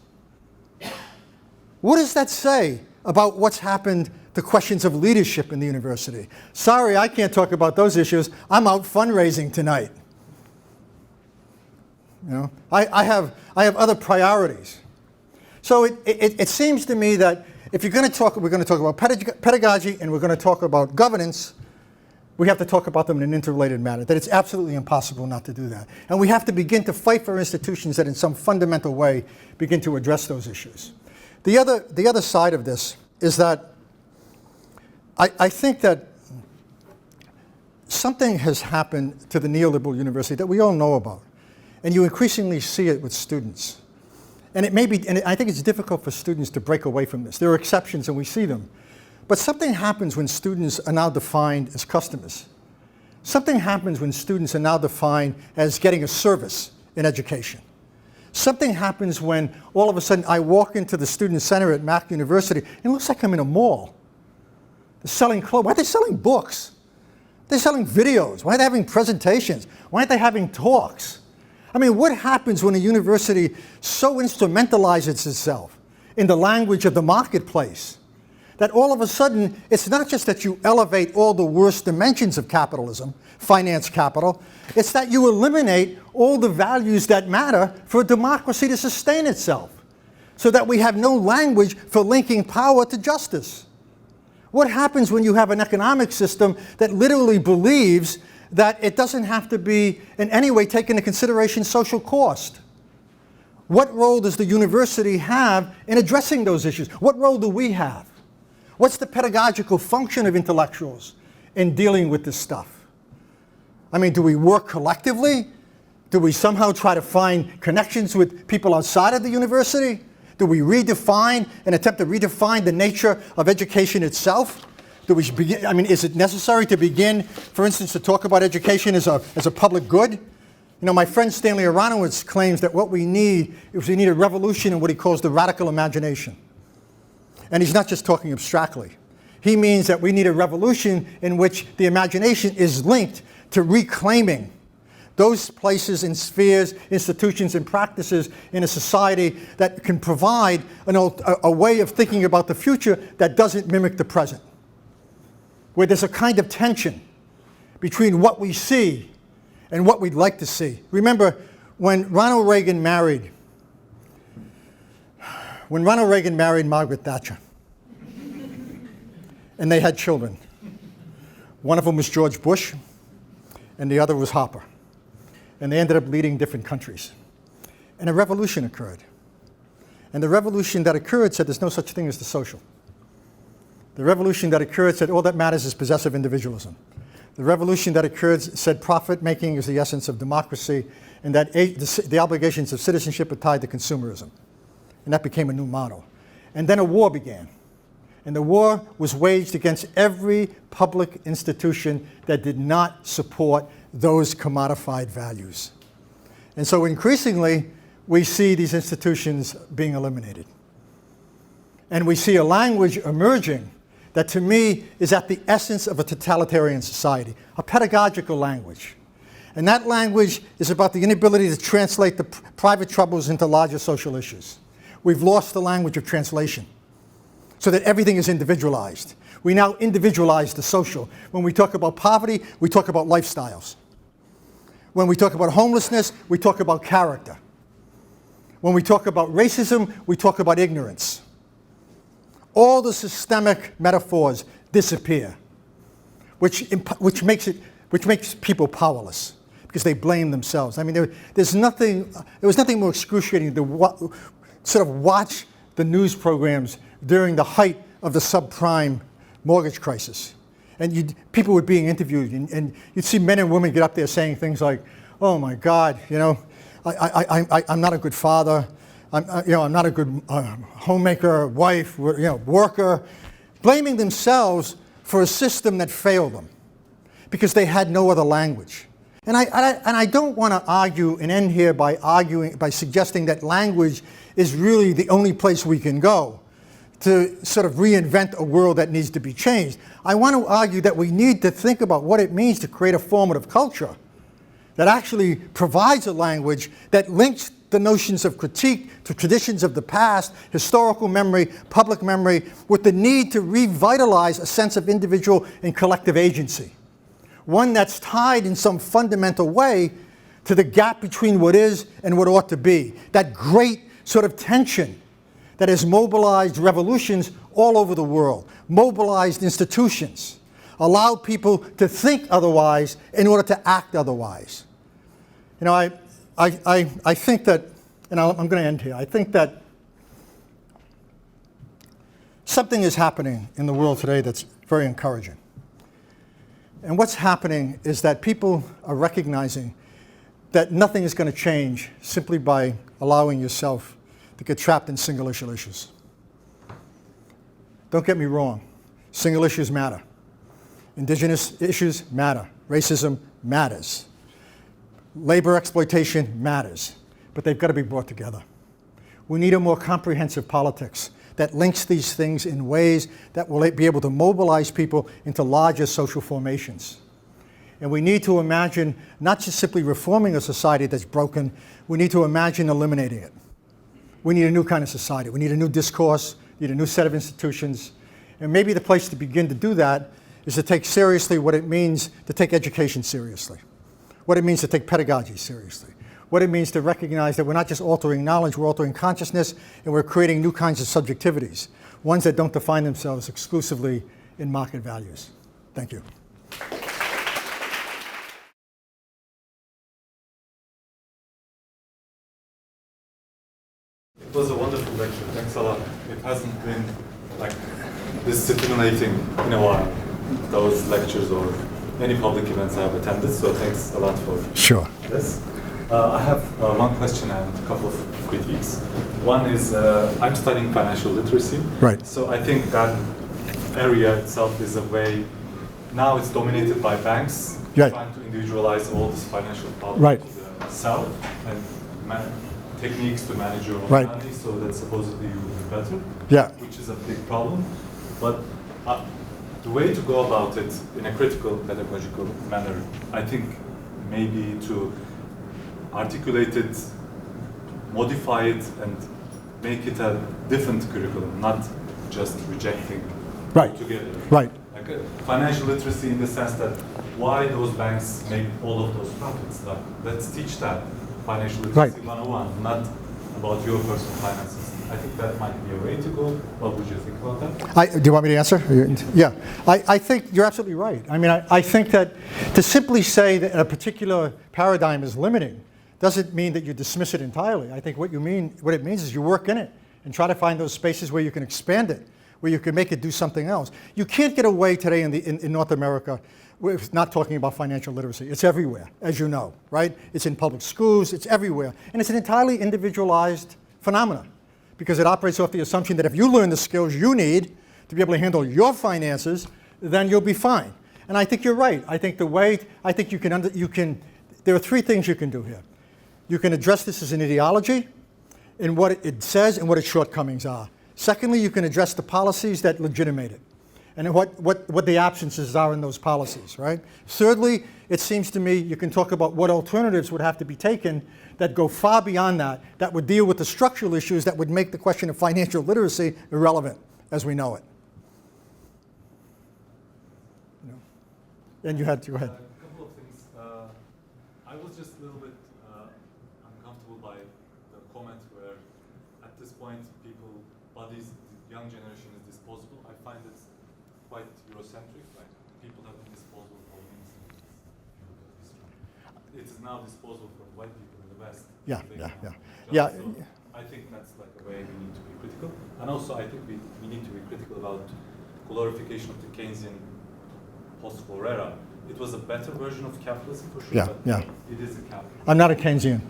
What does that say about what's happened to questions of leadership in the university? Sorry, I can't talk about those issues. I'm out fundraising tonight. You know, I have other priorities. So it seems to me that if you're going to talk, we're going to talk about pedagogy and we're going to talk about governance, we have to talk about them in an interrelated manner, that it's absolutely impossible not to do that. And we have to begin to fight for institutions that in some fundamental way begin to address those issues. The other side of this is that I think that something has happened to the neoliberal university that we all know about. And you increasingly see it with students. And it may be, and I think it's difficult for students to break away from this. There are exceptions and we see them. But something happens when students are now defined as customers. Something happens when students are now defined as getting a service in education. Something happens when all of a sudden I walk into the student center at Mac University and it looks like I'm in a mall. They're selling clothes. Why are they selling books? They're selling videos. Why are they having presentations? Why aren't they having talks? I mean, what happens when a university so instrumentalizes itself in the language of the marketplace that all of a sudden it's not just that you elevate all the worst dimensions of capitalism, finance capital, it's that you eliminate all the values that matter for a democracy to sustain itself, so that we have no language for linking power to justice. What happens when you have an economic system that literally believes that it doesn't have to be in any way take into consideration social cost? What role does the university have in addressing those issues? What role do we have? What's the pedagogical function of intellectuals in dealing with this stuff? I mean, do we work collectively? Do we somehow try to find connections with people outside of the university? Do we redefine and attempt to redefine the nature of education itself? Do we begin, I mean, is it necessary to begin, for instance, to talk about education as a public good? You know, my friend Stanley Aronowitz claims that what we need is we need a revolution in what he calls the radical imagination. And he's not just talking abstractly. He means that we need a revolution in which the imagination is linked to reclaiming those places and spheres, institutions and practices in a society that can provide a way of thinking about the future that doesn't mimic the present, where there's a kind of tension between what we see and what we'd like to see. Remember, when Ronald Reagan married Margaret Thatcher, and they had children, one of them was George Bush, and the other was Hopper. And they ended up leading different countries. And a revolution occurred. And the revolution that occurred said there's no such thing as the social. The revolution that occurred said all that matters is possessive individualism. The revolution that occurred said profit making is the essence of democracy, and that the obligations of citizenship are tied to consumerism. And that became a new model. And then a war began. And the war was waged against every public institution that did not support those commodified values. And so increasingly, we see these institutions being eliminated. And we see a language emerging that to me is at the essence of a totalitarian society, a pedagogical language. And that language is about the inability to translate the private troubles into larger social issues. We've lost the language of translation so that everything is individualized. We now individualize the social. When we talk about poverty, we talk about lifestyles. When we talk about homelessness, we talk about character. When we talk about racism, we talk about ignorance. All the systemic metaphors disappear, which makes people powerless because they blame themselves. I mean, there was nothing more excruciating to sort of watch the news programs during the height of the subprime mortgage crisis and people were being interviewed, and you'd see men and women get up there saying things like, "Oh my God, you know, I'm not a good father. I'm not a good homemaker, wife, worker," blaming themselves for a system that failed them because they had no other language. And I don't want to argue and end here by suggesting that language is really the only place we can go to sort of reinvent a world that needs to be changed. I want to argue that we need to think about what it means to create a formative culture that actually provides a language that links the notions of critique to traditions of the past, historical memory, public memory, with the need to revitalize a sense of individual and collective agency. One that's tied in some fundamental way to the gap between what is and what ought to be. That great sort of tension that has mobilized revolutions all over the world, mobilized institutions, allowed people to think otherwise in order to act otherwise. You know, I think that, and I'm going to end here, I think that something is happening in the world today that's very encouraging. And what's happening is that people are recognizing that nothing is going to change simply by allowing yourself to get trapped in single issue issues. Don't get me wrong, single issues matter. Indigenous issues matter. Racism matters. Labor exploitation matters. But they've got to be brought together. We need a more comprehensive politics that links these things in ways that will be able to mobilize people into larger social formations. And we need to imagine not just simply reforming a society that's broken, we need to imagine eliminating it. We need a new kind of society. We need a new discourse, we need a new set of institutions. And maybe the place to begin to do that is to take seriously what it means to take education seriously, what it means to take pedagogy seriously, what it means to recognize that we're not just altering knowledge, we're altering consciousness, and we're creating new kinds of subjectivities, ones that don't define themselves exclusively in market values. Thank you. It was a wonderful lecture. Thanks a lot. It hasn't been like this stimulating in a while, those lectures or any public events I have attended, so thanks a lot for this. I have one question and a couple of critiques. One is I'm studying financial literacy. Right. So I think that area itself is a way, now it's dominated by banks, right, trying to individualize all this financial power right, to the self and techniques to manage your own right, money so that supposedly you will be better, yeah, which is a big problem. But the way to go about it in a critical pedagogical manner, I think maybe to articulate it, modify it, and make it a different curriculum, not just rejecting right, together. Right. Like financial literacy in the sense that why those banks make all of those profits. Like, let's teach that financial literacy 101, not about your personal finances. I think that might be a way to go. What would you think about that? Do you want me to answer? Yeah. I think you're absolutely right. I mean, I think that to simply say that a particular paradigm is limiting doesn't mean that you dismiss it entirely. I think what it means is you work in it and try to find those spaces where you can expand it, where you can make it do something else. You can't get away today in North America with not talking about financial literacy. It's everywhere, as you know, right? It's in public schools, it's everywhere. And it's an entirely individualized phenomenon because it operates off the assumption that if you learn the skills you need to be able to handle your finances, then you'll be fine. And I think you're right. I think there are three things you can do here. You can address this as an ideology in what it says and what its shortcomings are. Secondly, you can address the policies that legitimate it and what the absences are in those policies, right? Thirdly, it seems to me you can talk about what alternatives would have to be taken that go far beyond that would deal with the structural issues that would make the question of financial literacy irrelevant as we know it. And you had to go ahead. A couple of things. I was just a little bit uncomfortable by the comment where at this point the young generation is disposable. I find it quite Eurocentric, like people have been disposable for many centuries. It is now disposable for white people in the West. Yeah. So I think that's like a way we need to be critical. And also I think we need to be critical about glorification of the Keynesian post-war era, it was a better version of capitalism for sure, Yeah, but yeah. it is a capital. I'm not a Keynesian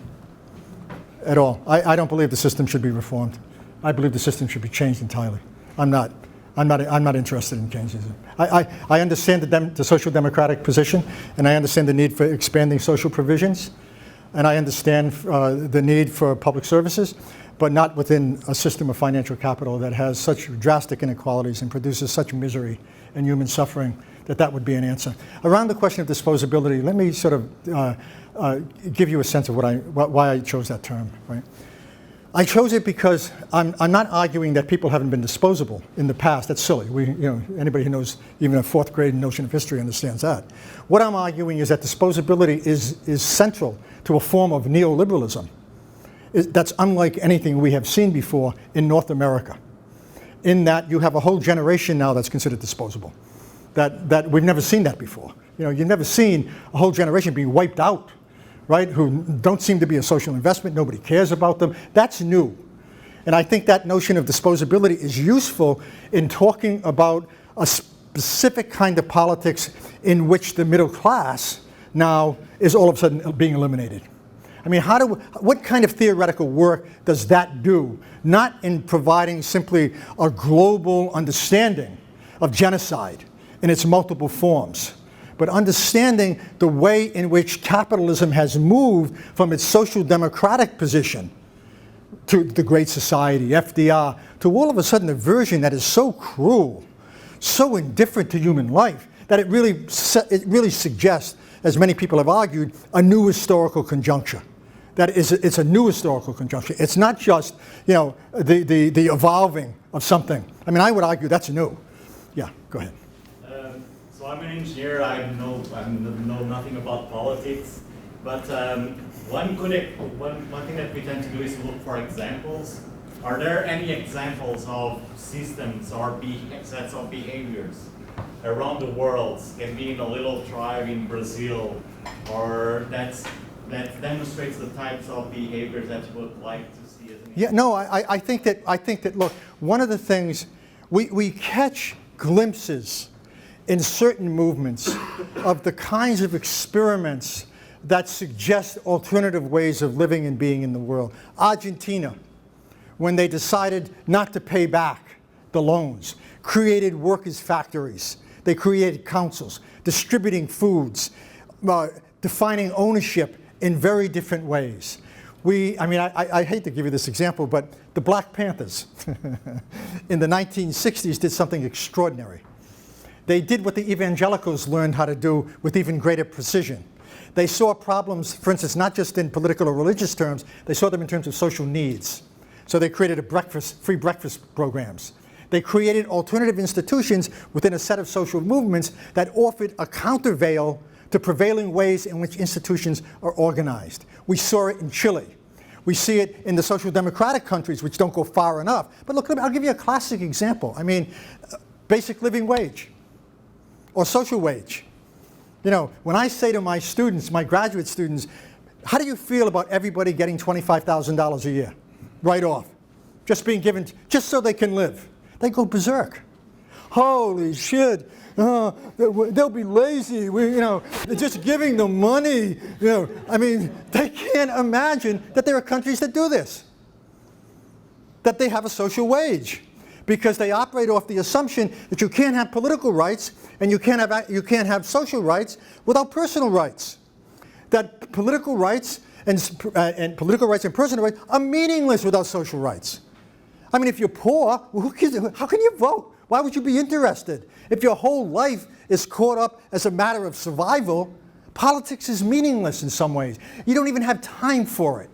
at all. I don't believe the system should be reformed. I believe the system should be changed entirely. I'm not interested in Keynesianism. I understand the social democratic position, and I understand the need for expanding social provisions, and I understand the need for public services, but not within a system of financial capital that has such drastic inequalities and produces such misery and human suffering that would be an answer. Around the question of disposability, let me sort of give you a sense of why I chose that term, right? I chose it because I'm not arguing that people haven't been disposable in the past. That's silly. Anybody who knows even a fourth grade notion of history understands that. What I'm arguing is that disposability is central to a form of neoliberalism that's unlike anything we have seen before in North America, in that you have a whole generation now that's considered disposable, that we've never seen that before. You've never seen a whole generation being wiped out, right, who don't seem to be a social investment, nobody cares about them. That's new. And I think that notion of disposability is useful in talking about a specific kind of politics in which the middle class now is all of a sudden being eliminated. I mean, what kind of theoretical work does that do? Not in providing simply a global understanding of genocide in its multiple forms, but understanding the way in which capitalism has moved from its social democratic position to the Great Society, FDR, to all of a sudden a version that is so cruel, so indifferent to human life, that it really suggests, as many people have argued, a new historical conjuncture. It's a new historical conjuncture. It's not just the evolving of something. I mean, I would argue that's new. Yeah, go ahead. So I'm an engineer. I know nothing about politics, but one thing that we tend to do is look for examples. Are there any examples of systems or sets of behaviors around the world? Can be in a little tribe in Brazil, or that demonstrates the types of behaviors that you would like to see as an example? Yeah, no, I think that look, one of the things we catch glimpses in certain movements of the kinds of experiments that suggest alternative ways of living and being in the world. Argentina, when they decided not to pay back the loans, created workers' factories. They created councils, distributing foods, defining ownership in very different ways. I hate to give you this example, but the Black Panthers in the 1960s did something extraordinary. They did what the evangelicals learned how to do with even greater precision. They saw problems, for instance, not just in political or religious terms, they saw them in terms of social needs. So they created free breakfast programs. They created alternative institutions within a set of social movements that offered a countervail to prevailing ways in which institutions are organized. We saw it in Chile. We see it in the social democratic countries, which don't go far enough. But look, I'll give you a classic example. I mean, basic living wage or social wage. When I say to my students, my graduate students, how do you feel about everybody getting $25,000 a year right off? Just being given, just so they can live. They go berserk. Holy shit. They'll be lazy. They're just giving them money. I mean, they can't imagine that there are countries that do this, that they have a social wage, because they operate off the assumption that you can't have political rights and you can't have social rights without personal rights. That political rights and personal rights are meaningless without social rights. I mean, if you're poor, how can you vote? Why would you be interested? If your whole life is caught up as a matter of survival, politics is meaningless in some ways. You don't even have time for it.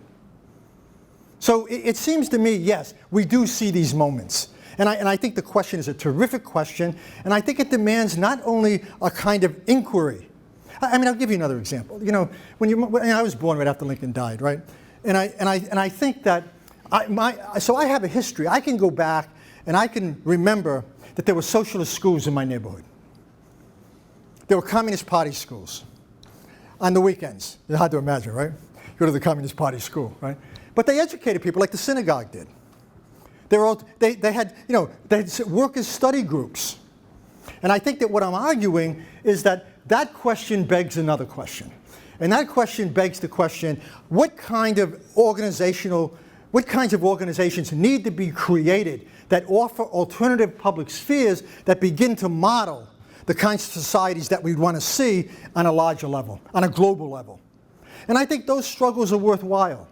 So it seems to me, yes, we do see these moments. And I think the question is a terrific question, and I think it demands not only a kind of inquiry. I mean, I'll give you another example. When I was born right after Lincoln died, right? And I think that so I have a history. I can go back and I can remember that there were socialist schools in my neighborhood. There were Communist Party schools on the weekends. It's hard to imagine, right? Go to the Communist Party school, right? But they educated people like the synagogue did. They had workers' study groups. And I think that what I'm arguing is that that question begs another question. And that question begs the question, what kinds of organizations need to be created that offer alternative public spheres that begin to model the kinds of societies that we want to see on a larger level, on a global level. And I think those struggles are worthwhile.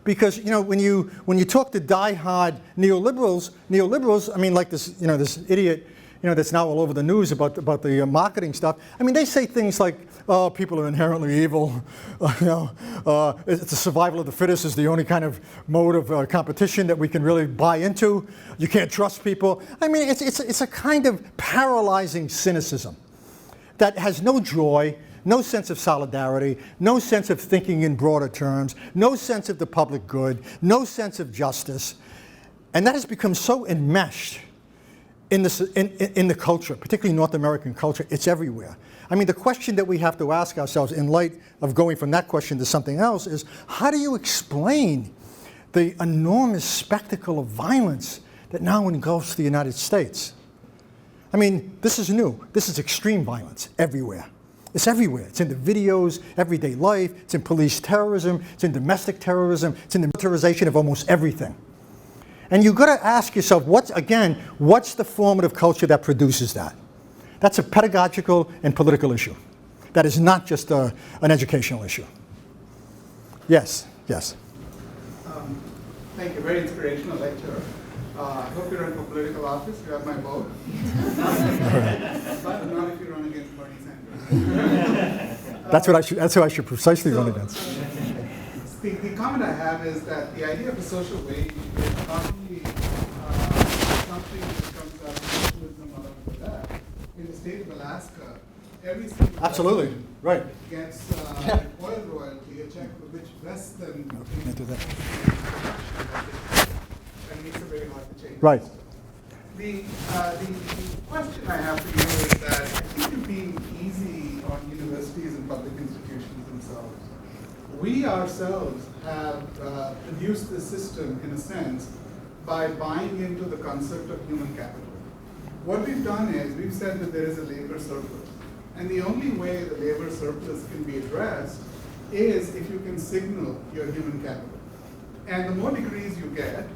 Because, you know, when you talk to die-hard neoliberals, I mean, like this, you know, this idiot, you know, that's now all over the news about the marketing stuff. I mean, they say things like, oh, people are inherently evil. It's the survival of the fittest is the only kind of mode of competition that we can really buy into. You can't trust people. I mean, it's a kind of paralyzing cynicism that has no joy, no sense of solidarity, no sense of thinking in broader terms, no sense of the public good, no sense of justice. And that has become so enmeshed in the culture, particularly North American culture. It's everywhere. I mean, the question that we have to ask ourselves in light of going from that question to something else is, how do you explain the enormous spectacle of violence that now engulfs the United States? I mean, this is new. This is extreme violence everywhere. It's everywhere. It's in the videos, everyday life. It's in police terrorism. It's in domestic terrorism. It's in the militarization of almost everything. And you've got to ask yourself, what's the formative culture that produces that? That's a pedagogical and political issue. That is not just an educational issue. Yes, yes. Thank you. Very inspirational lecture. I hope you run for political office. You have my vote. But not if you run against Bernie Sanders. That's who I should precisely run against. The comment I have is that the idea of a social wage is not only something that comes out of socialism all over that. In the state of Alaska, every single absolutely right gets oil royalty, a check which vests them. No, can't do that. And makes it very hard to change. Right. The question I have for you is that I think you're being easy on universities and public institutions themselves. We ourselves have produced this system, in a sense, by buying into the concept of human capital. What we've done is we've said that there is a labor surplus. And the only way the labor surplus can be addressed is if you can signal your human capital. And the more degrees you get,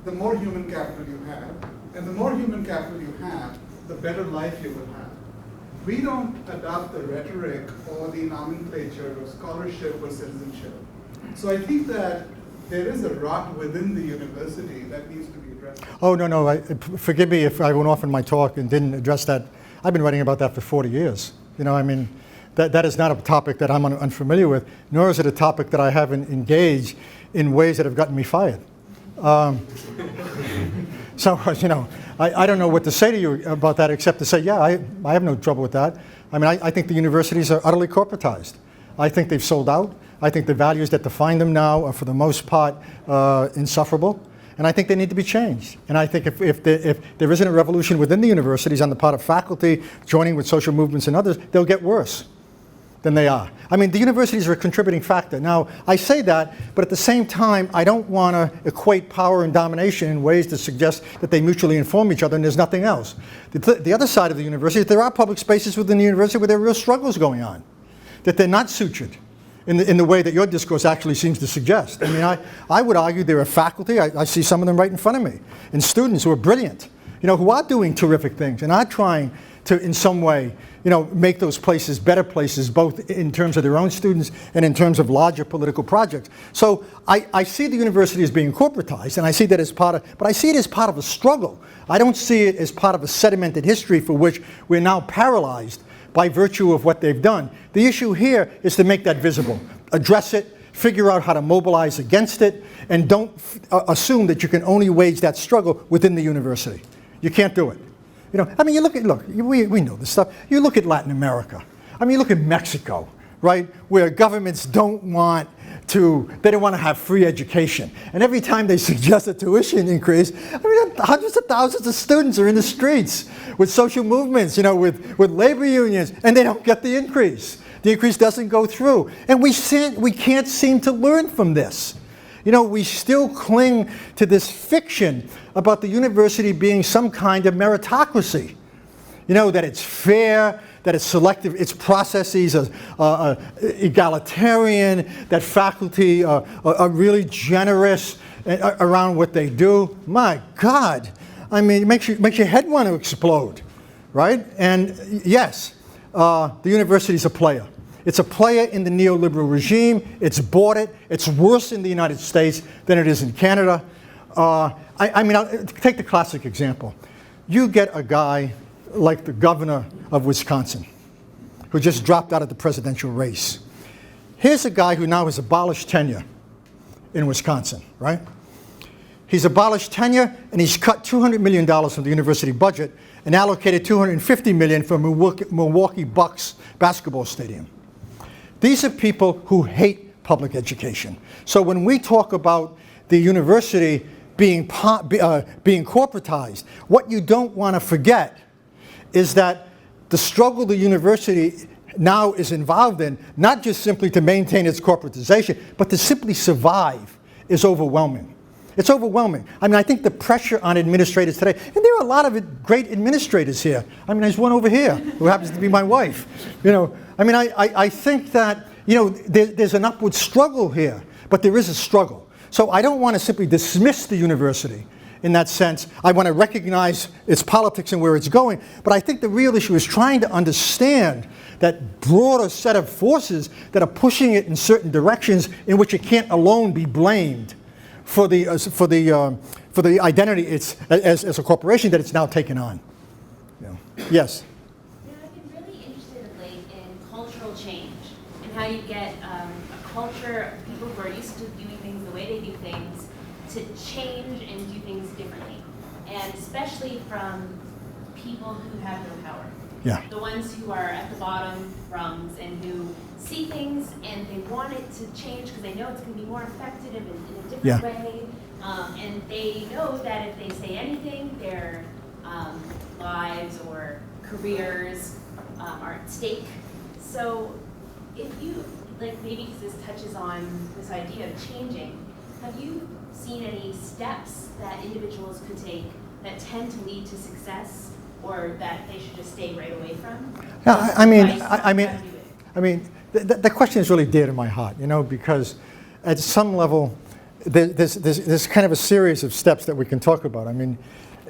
the more human capital you have. And the more human capital you have, the better life you will have. We don't adopt the rhetoric or the nomenclature of scholarship or citizenship. So I think that there is a rot within the university that needs to be addressed. Oh, no. Forgive me if I went off in my talk and didn't address that. I've been writing about that for 40 years. You know, I mean, that is not a topic that I'm unfamiliar with, nor is it a topic that I haven't engaged in ways that have gotten me fired. So, you know, I don't know what to say to you about that except to say, yeah, I have no trouble with that. I mean, I think the universities are utterly corporatized. I think they've sold out. I think the values that define them now are, for the most part, insufferable. And I think they need to be changed. And I think if there isn't a revolution within the universities on the part of faculty joining with social movements and others, they'll get worse than they are. I mean, the universities are a contributing factor. Now, I say that, but at the same time, I don't want to equate power and domination in ways that suggest that they mutually inform each other and there's nothing else. The other side of the university is there are public spaces within the university where there are real struggles going on, that they're not sutured in the way that your discourse actually seems to suggest. I mean, I would argue there are faculty, I see some of them right in front of me, and students who are brilliant, you know, who are doing terrific things and are trying to, in some way, you know, make those places better places, both in terms of their own students and in terms of larger political projects. So I see the university as being corporatized, and I see that as but I see it as part of a struggle. I don't see it as part of a sedimented history for which we're now paralyzed by virtue of what they've done. The issue here is to make that visible, address it, figure out how to mobilize against it, and don't assume that you can only wage that struggle within the university. You can't do it. You know, I mean, we know this stuff. You look at Latin America. I mean, you look at Mexico, right, where governments don't want to have free education. And every time they suggest a tuition increase, I mean, hundreds of thousands of students are in the streets with social movements, you know, with labor unions, and they don't get the increase. The increase doesn't go through. And we can't seem to learn from this. You know, we still cling to this fiction about the university being some kind of meritocracy. that it's fair, that it's selective, its processes are egalitarian, that faculty are really generous around what they do. My God, I mean, it makes your head want to explode, right? And yes, the university's a player. It's a player in the neoliberal regime. It's bought it. It's worse in the United States than it is in Canada. I mean, I'll take the classic example. You get a guy like the governor of Wisconsin, who just dropped out of the presidential race. Here's a guy who now has abolished tenure in Wisconsin, right? He's abolished tenure, and he's cut $200 million from the university budget and allocated $250 million for Milwaukee Bucks basketball stadium. These are people who hate public education. So when we talk about the university being corporatized, what you don't want to forget is that the struggle the university now is involved in, not just simply to maintain its corporatization, but to simply survive, is overwhelming. It's overwhelming. I mean, I think the pressure on administrators today, and there are a lot of great administrators here. I mean, there's one over here who happens to be my wife. I mean, I think that, there's an upward struggle here, but there is a struggle. So I don't want to simply dismiss the university in that sense. I want to recognize its politics and where it's going, but I think the real issue is trying to understand that broader set of forces that are pushing it in certain directions in which it can't alone be blamed for the identity as a corporation that it's now taken on. Yes? I've been really interested of late in cultural change and how you get a culture of people who are used to doing things the way they do things to change and do things differently. And especially from people who have no power. Yeah. The ones who are at the bottom rungs and who see things and they want it to change because they know it's going to be more effective in a different way. And they know that if they say anything, their lives or careers are at stake. So if you, maybe because this touches on this idea of changing, have you seen any steps that individuals could take that tend to lead to success, or that they should just stay right away from? Yeah, I mean, the question is really dear to my heart, because at some level, there's kind of a series of steps that we can talk about. I mean,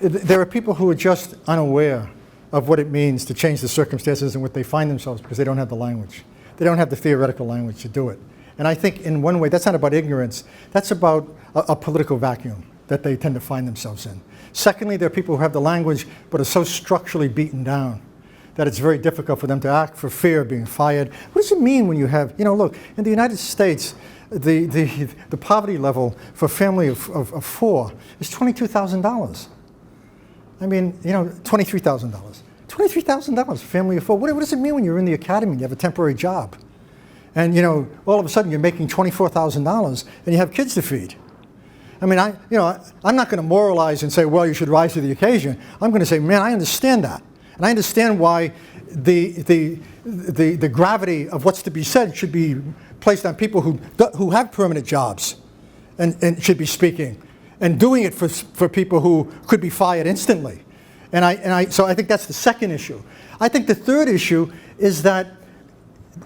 there are people who are just unaware of what it means to change the circumstances in which they find themselves because they don't have the language. They don't have the theoretical language to do it. And I think in one way, that's not about ignorance. That's about a political vacuum that they tend to find themselves in. Secondly, there are people who have the language but are so structurally beaten down that it's very difficult for them to act for fear of being fired. What does it mean when you have, look, in the United States, the poverty level for a family of four is $22,000. I mean, $23,000. $23,000, family of four. What does it mean when you're in the academy and you have a temporary job? And, all of a sudden you're making $24,000 and you have kids to feed. I mean, I'm not going to moralize and say, well, you should rise to the occasion. I'm going to say, man, I understand that. And I understand why the gravity of what's to be said should be placed on people who have permanent jobs and should be speaking and doing it for people who could be fired instantly. So I think that's the second issue. I think the third issue is that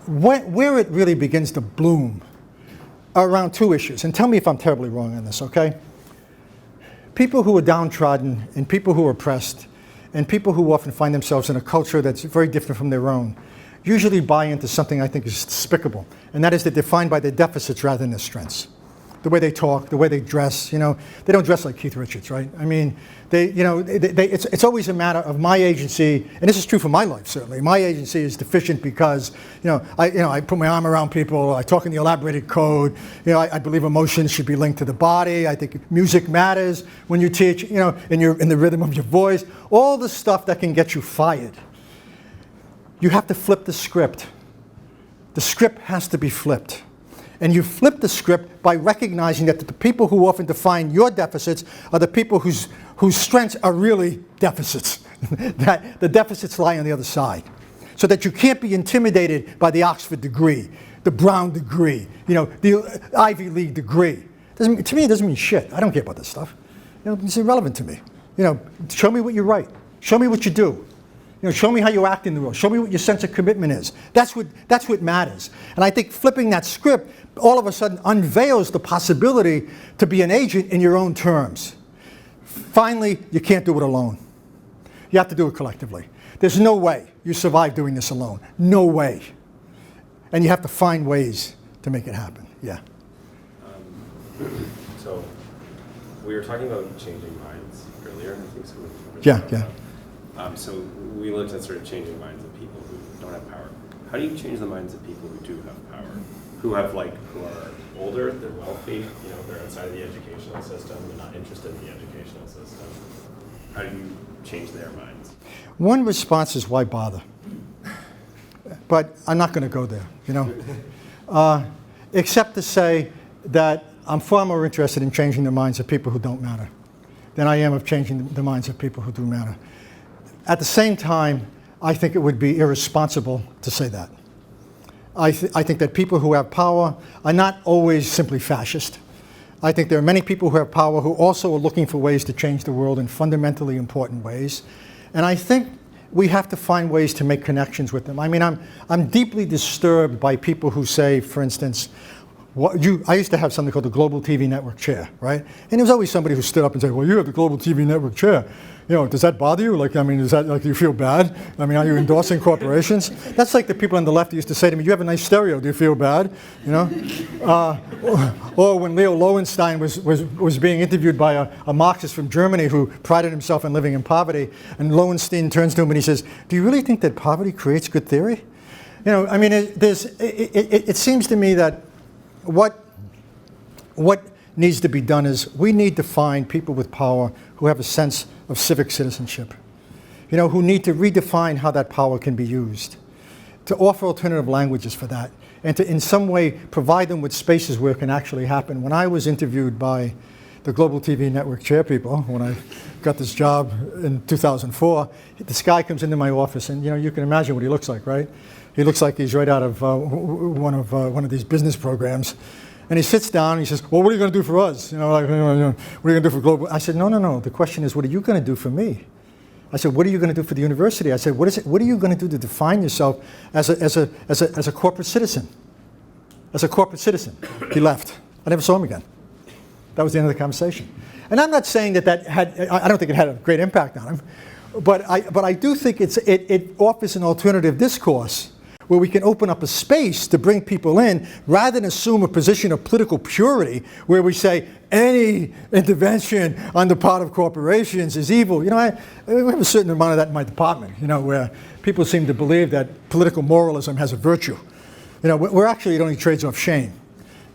where it really begins to bloom are around two issues. And tell me if I'm terribly wrong on this, okay? People who are downtrodden and people who are oppressed and people who often find themselves in a culture that's very different from their own usually buy into something I think is despicable, and that is they're defined by their deficits rather than their strengths. The way they talk, the way they dress, they don't dress like Keith Richards, right? I mean, it's always a matter of my agency, and this is true for my life, certainly. My agency is deficient because, I put my arm around people, I talk in the elaborated code, I believe emotions should be linked to the body, I think music matters when you teach, in the rhythm of your voice, all the stuff that can get you fired. You have to flip the script. The script has to be flipped. And you flip the script by recognizing that the people who often define your deficits are the people whose strengths are really deficits. That the deficits lie on the other side. So that you can't be intimidated by the Oxford degree, the Brown degree, the Ivy League degree. To me, it doesn't mean shit. I don't care about this stuff. It's irrelevant to me. Show me what you write. Show me what you do. show me how you act in the world. Show me what your sense of commitment is. That's what matters. And I think flipping that script all of a sudden unveils the possibility to be an agent in your own terms. Finally, you can't do it alone. You have to do it collectively. There's no way you survive doing this alone. No way. And you have to find ways to make it happen. Yeah. So we were talking about changing minds earlier. I think someone Yeah. So we looked at sort of changing minds of people who don't have power. How do you change the minds of people who do have power? Who are older, they're wealthy, they're outside of the educational system, they're not interested in the educational system. How do you change their minds? One response is, why bother? But I'm not going to go there, except to say that I'm far more interested in changing the minds of people who don't matter than I am of changing the minds of people who do matter. At the same time, I think it would be irresponsible to say that. I think that people who have power are not always simply fascist. I think there are many people who have power who also are looking for ways to change the world in fundamentally important ways. And I think we have to find ways to make connections with them. I mean, I'm deeply disturbed by people who say, for instance, I used to have something called the Global TV Network chair, right? And there was always somebody who stood up and said, well, you have the Global TV Network chair. Does that bother you? Does that, do you feel bad? Are you endorsing corporations? That's like the people on the left used to say to me, you have a nice stereo, do you feel bad? Or when Leo Lowenstein was being interviewed by a Marxist from Germany who prided himself on living in poverty, and Lowenstein turns to him and he says, do you really think that poverty creates good theory? It seems to me that what needs to be done is we need to find people with power who have a sense of civic citizenship, who need to redefine how that power can be used, to offer alternative languages for that, and to in some way provide them with spaces where it can actually happen. When I was interviewed by the Global TV Network chair people, when I got this job in 2004, this guy comes into my office, and you can imagine what he looks like, right? He looks like he's right out of one of these business programs. And he sits down and he says, well, what are you going to do for us? What are you going to do for global? I said, no. The question is, what are you going to do for me? I said, what are you going to do for the university? I said, what are you going to do to define yourself as a corporate citizen? As a corporate citizen. He left. I never saw him again. That was the end of the conversation. And I'm not saying that had, I don't think it had a great impact on him, but I do think it offers an alternative discourse where we can open up a space to bring people in rather than assume a position of political purity where we say any intervention on the part of corporations is evil. We have a certain amount of that in my department, where people seem to believe that political moralism has a virtue. Where actually it only trades off shame.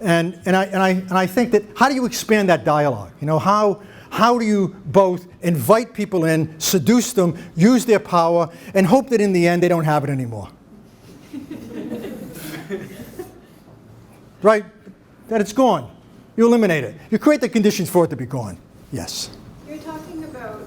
And I think that, how do you expand that dialogue? How do you both invite people in, seduce them, use their power, and hope that in the end they don't have it anymore? Right? That it's gone. You eliminate it. You create the conditions for it to be gone. Yes? You're talking about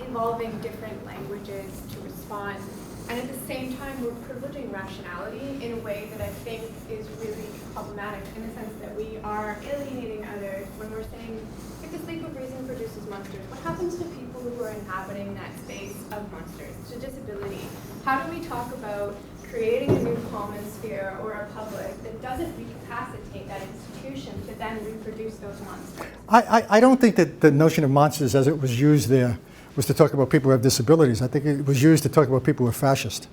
involving different languages to respond, and at the same time we're privileging rationality in a way that I think is really problematic, in the sense that we are alienating others when we're saying, if the sleep of reason produces monsters, what happens to people who are inhabiting that space of monsters, to disability? How do we talk about creating a new common sphere or a public that doesn't recapacitate that institution to then reproduce those monsters? I don't think that the notion of monsters as it was used there was to talk about people who have disabilities. I think it was used to talk about people who are fascist.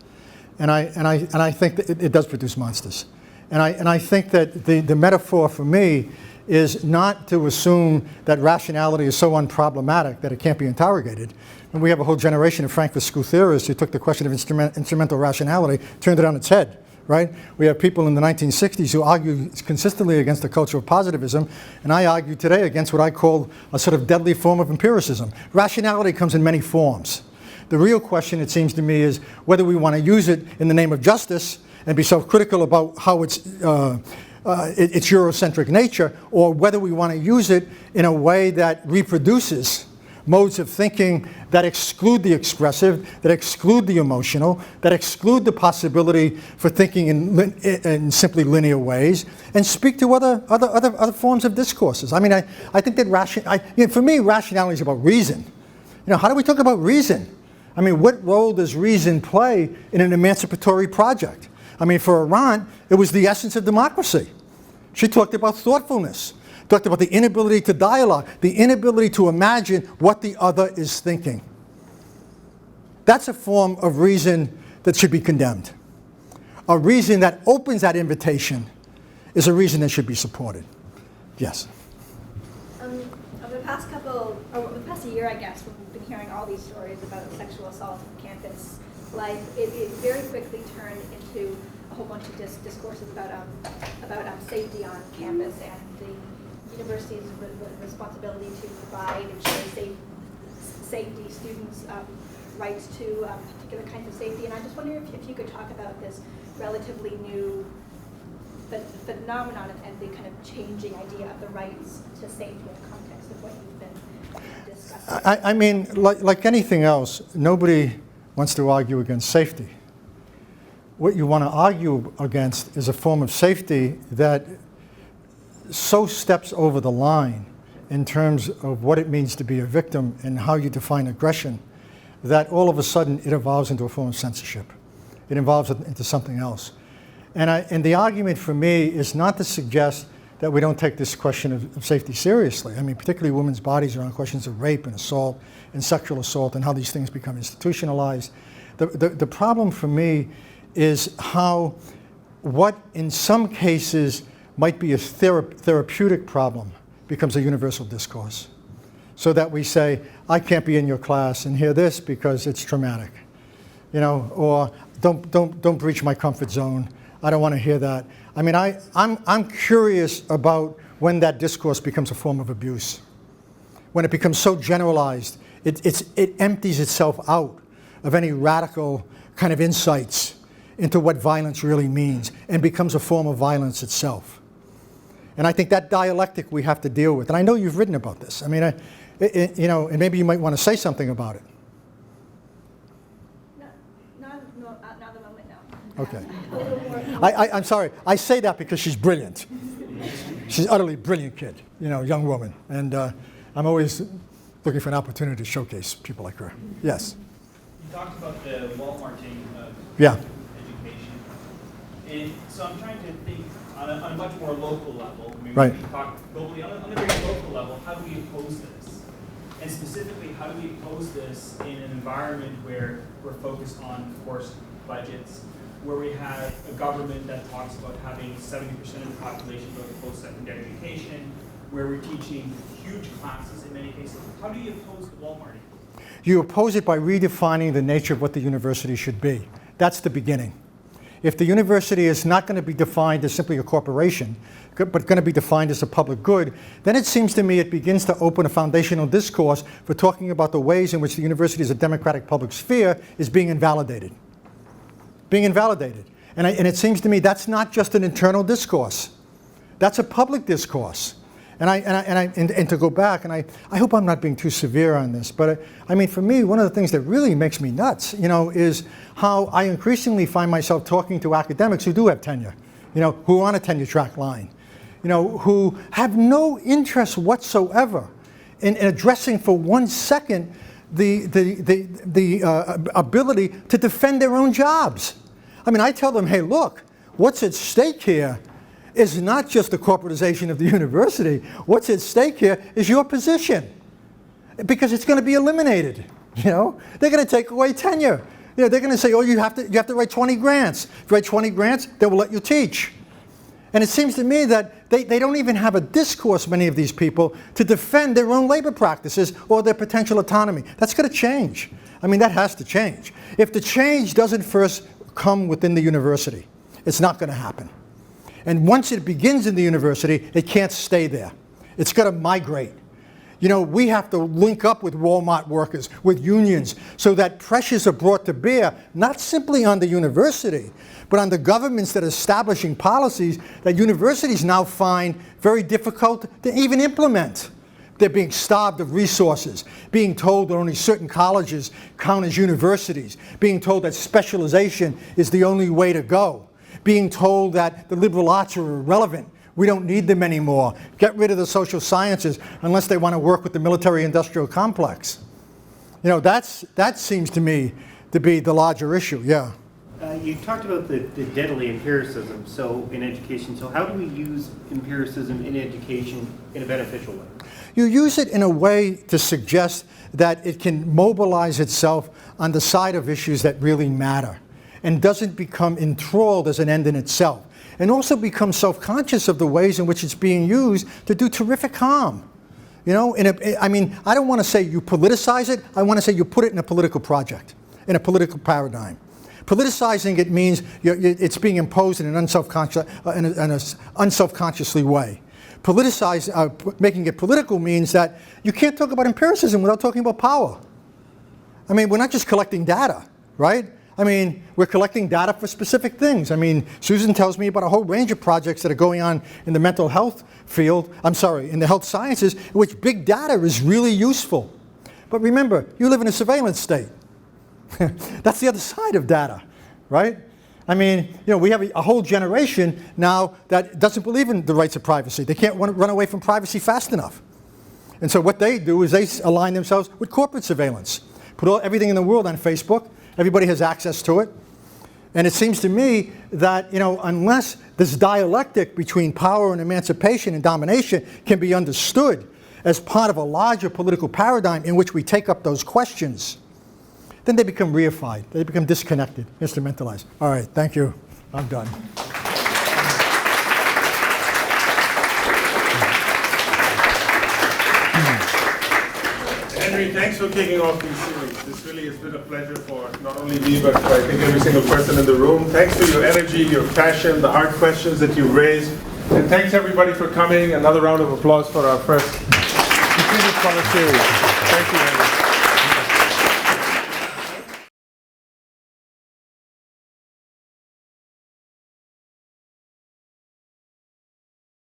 And I think that it does produce monsters. And I think that the metaphor for me is not to assume that rationality is so unproblematic that it can't be interrogated. And we have a whole generation of Frankfurt School theorists who took the question of instrumental rationality, turned it on its head, right? We have people in the 1960s who argue consistently against the culture of positivism, and I argue today against what I call a sort of deadly form of empiricism. Rationality comes in many forms. The real question, it seems to me, is whether we want to use it in the name of justice and be self-critical about how its Eurocentric nature, or whether we want to use it in a way that reproduces modes of thinking that exclude the expressive, that exclude the emotional, that exclude the possibility for thinking in simply linear ways, and speak to other forms of discourses. I mean, I think that for me, rationality is about reason. How do we talk about reason? I mean, what role does reason play in an emancipatory project? I mean, for Arendt, it was the essence of democracy. She talked about thoughtfulness, talked about the inability to dialogue, the inability to imagine what the other is thinking. That's a form of reason that should be condemned. A reason that opens that invitation is a reason that should be supported. Yes? Over the past year, I guess, we've been hearing all these stories about sexual assault on campus life. It very quickly turned into a whole bunch of discourses about safety on campus and the university's responsibility to provide and ensure safety, students' rights to particular kinds of safety. And I just wonder if you could talk about this relatively new phenomenon and the kind of changing idea of the rights to safety in the context of what you've been discussing. I mean, like anything else, nobody wants to argue against safety. What you want to argue against is a form of safety that so steps over the line in terms of what it means to be a victim and how you define aggression, that all of a sudden it evolves into a form of censorship. It evolves into something else. And the argument for me is not to suggest that we don't take this question of safety seriously. I mean, particularly women's bodies are on questions of rape and assault and sexual assault and how these things become institutionalized. The problem for me is how what in some cases might be a therapeutic problem becomes a universal discourse. So that we say, I can't be in your class and hear this because it's traumatic. You know, or don't breach my comfort zone. I don't want to hear that. I mean, I'm curious about when that discourse becomes a form of abuse. When it becomes so generalized, it empties itself out of any radical kind of insights into what violence really means and becomes a form of violence itself. And I think that dialectic we have to deal with. And I know you've written about this. I mean, you know, and maybe you might want to say something about it. Not the moment, no. Okay. I'm sorry. I say that because she's brilliant. She's an utterly brilliant kid, you know, young woman. And I'm always looking for an opportunity to showcase people like her. Yes? You talked about the Walmarting of education. And so I'm trying to think on a much more local level. I mean, right. We talk globally. On a very local level, how do we oppose this? And specifically, how do we oppose this in an environment where we're focused on, of course, budgets, where we have a government that talks about having 70% of the population go to post-secondary education, where we're teaching huge classes in many cases. How do you oppose the Walmarting? You oppose it by redefining the nature of what the university should be. That's the beginning. If the university is not going to be defined as simply a corporation, but going to be defined as a public good, then it seems to me it begins to open a foundational discourse for talking about the ways in which the university as a democratic public sphere is being invalidated. Being invalidated. And it seems to me that's not just an internal discourse. That's a public discourse. And to go back, and I hope I'm not being too severe on this, but I mean, for me, one of the things that really makes me nuts, you know, is how I increasingly find myself talking to academics who do have tenure, you know, who are on a tenure track line, you know, who have no interest whatsoever in addressing for 1 second the ability to defend their own jobs. I mean, I tell them, hey, look, what's at stake here is not just the corporatization of the university. What's at stake here is your position, because it's going to be eliminated. You know, they're going to take away tenure. You know, they're going to say, oh, you have to write 20 grants. If you write 20 grants, they will let you teach. And it seems to me that they don't even have a discourse, many of these people, to defend their own labor practices or their potential autonomy. That's going to change. I mean, that has to change. If the change doesn't first come within the university, it's not going to happen. And once it begins in the university, it can't stay there. It's got to migrate. You know, we have to link up with Walmart workers, with unions, so that pressures are brought to bear, not simply on the university, but on the governments that are establishing policies that universities now find very difficult to even implement. They're being starved of resources, being told that only certain colleges count as universities, being told that specialization is the only way to go, being told that the liberal arts are irrelevant. We don't need them anymore. Get rid of the social sciences unless they want to work with the military-industrial complex. You know, that seems to me to be the larger issue, yeah. You talked about the deadly empiricism, so in education. So how do we use empiricism in education in a beneficial way? You use it in a way to suggest that it can mobilize itself on the side of issues that really matter and doesn't become enthralled as an end in itself, and also become self-conscious of the ways in which it's being used to do terrific harm. You know, I mean, I don't want to say you politicize it, I want to say you put it in a political project, in a political paradigm. Politicizing it means it's being imposed in an unselfconsciously way. Making it political means that you can't talk about empiricism without talking about power. I mean, we're not just collecting data, right? I mean, we're collecting data for specific things. I mean, Susan tells me about a whole range of projects that are going on in the mental health field, in the health sciences, in which big data is really useful. But remember, you live in a surveillance state. That's the other side of data, right? I mean, you know, we have a whole generation now that doesn't believe in the rights of privacy. They can't run away from privacy fast enough. And so what they do is they align themselves with corporate surveillance. Put everything in the world on Facebook. Everybody has access to it. And it seems to me that, you know, unless this dialectic between power and emancipation and domination can be understood as part of a larger political paradigm in which we take up those questions, then they become reified. They become disconnected, instrumentalized. All right, thank you. I'm done. Henry, thanks for kicking off this series. This really has been a pleasure for not only me, but I think every single person in the room. Thanks for your energy, your passion, the hard questions that you raised. And thanks everybody for coming. Another round of applause for our first Strategic Scholar series. Thank you.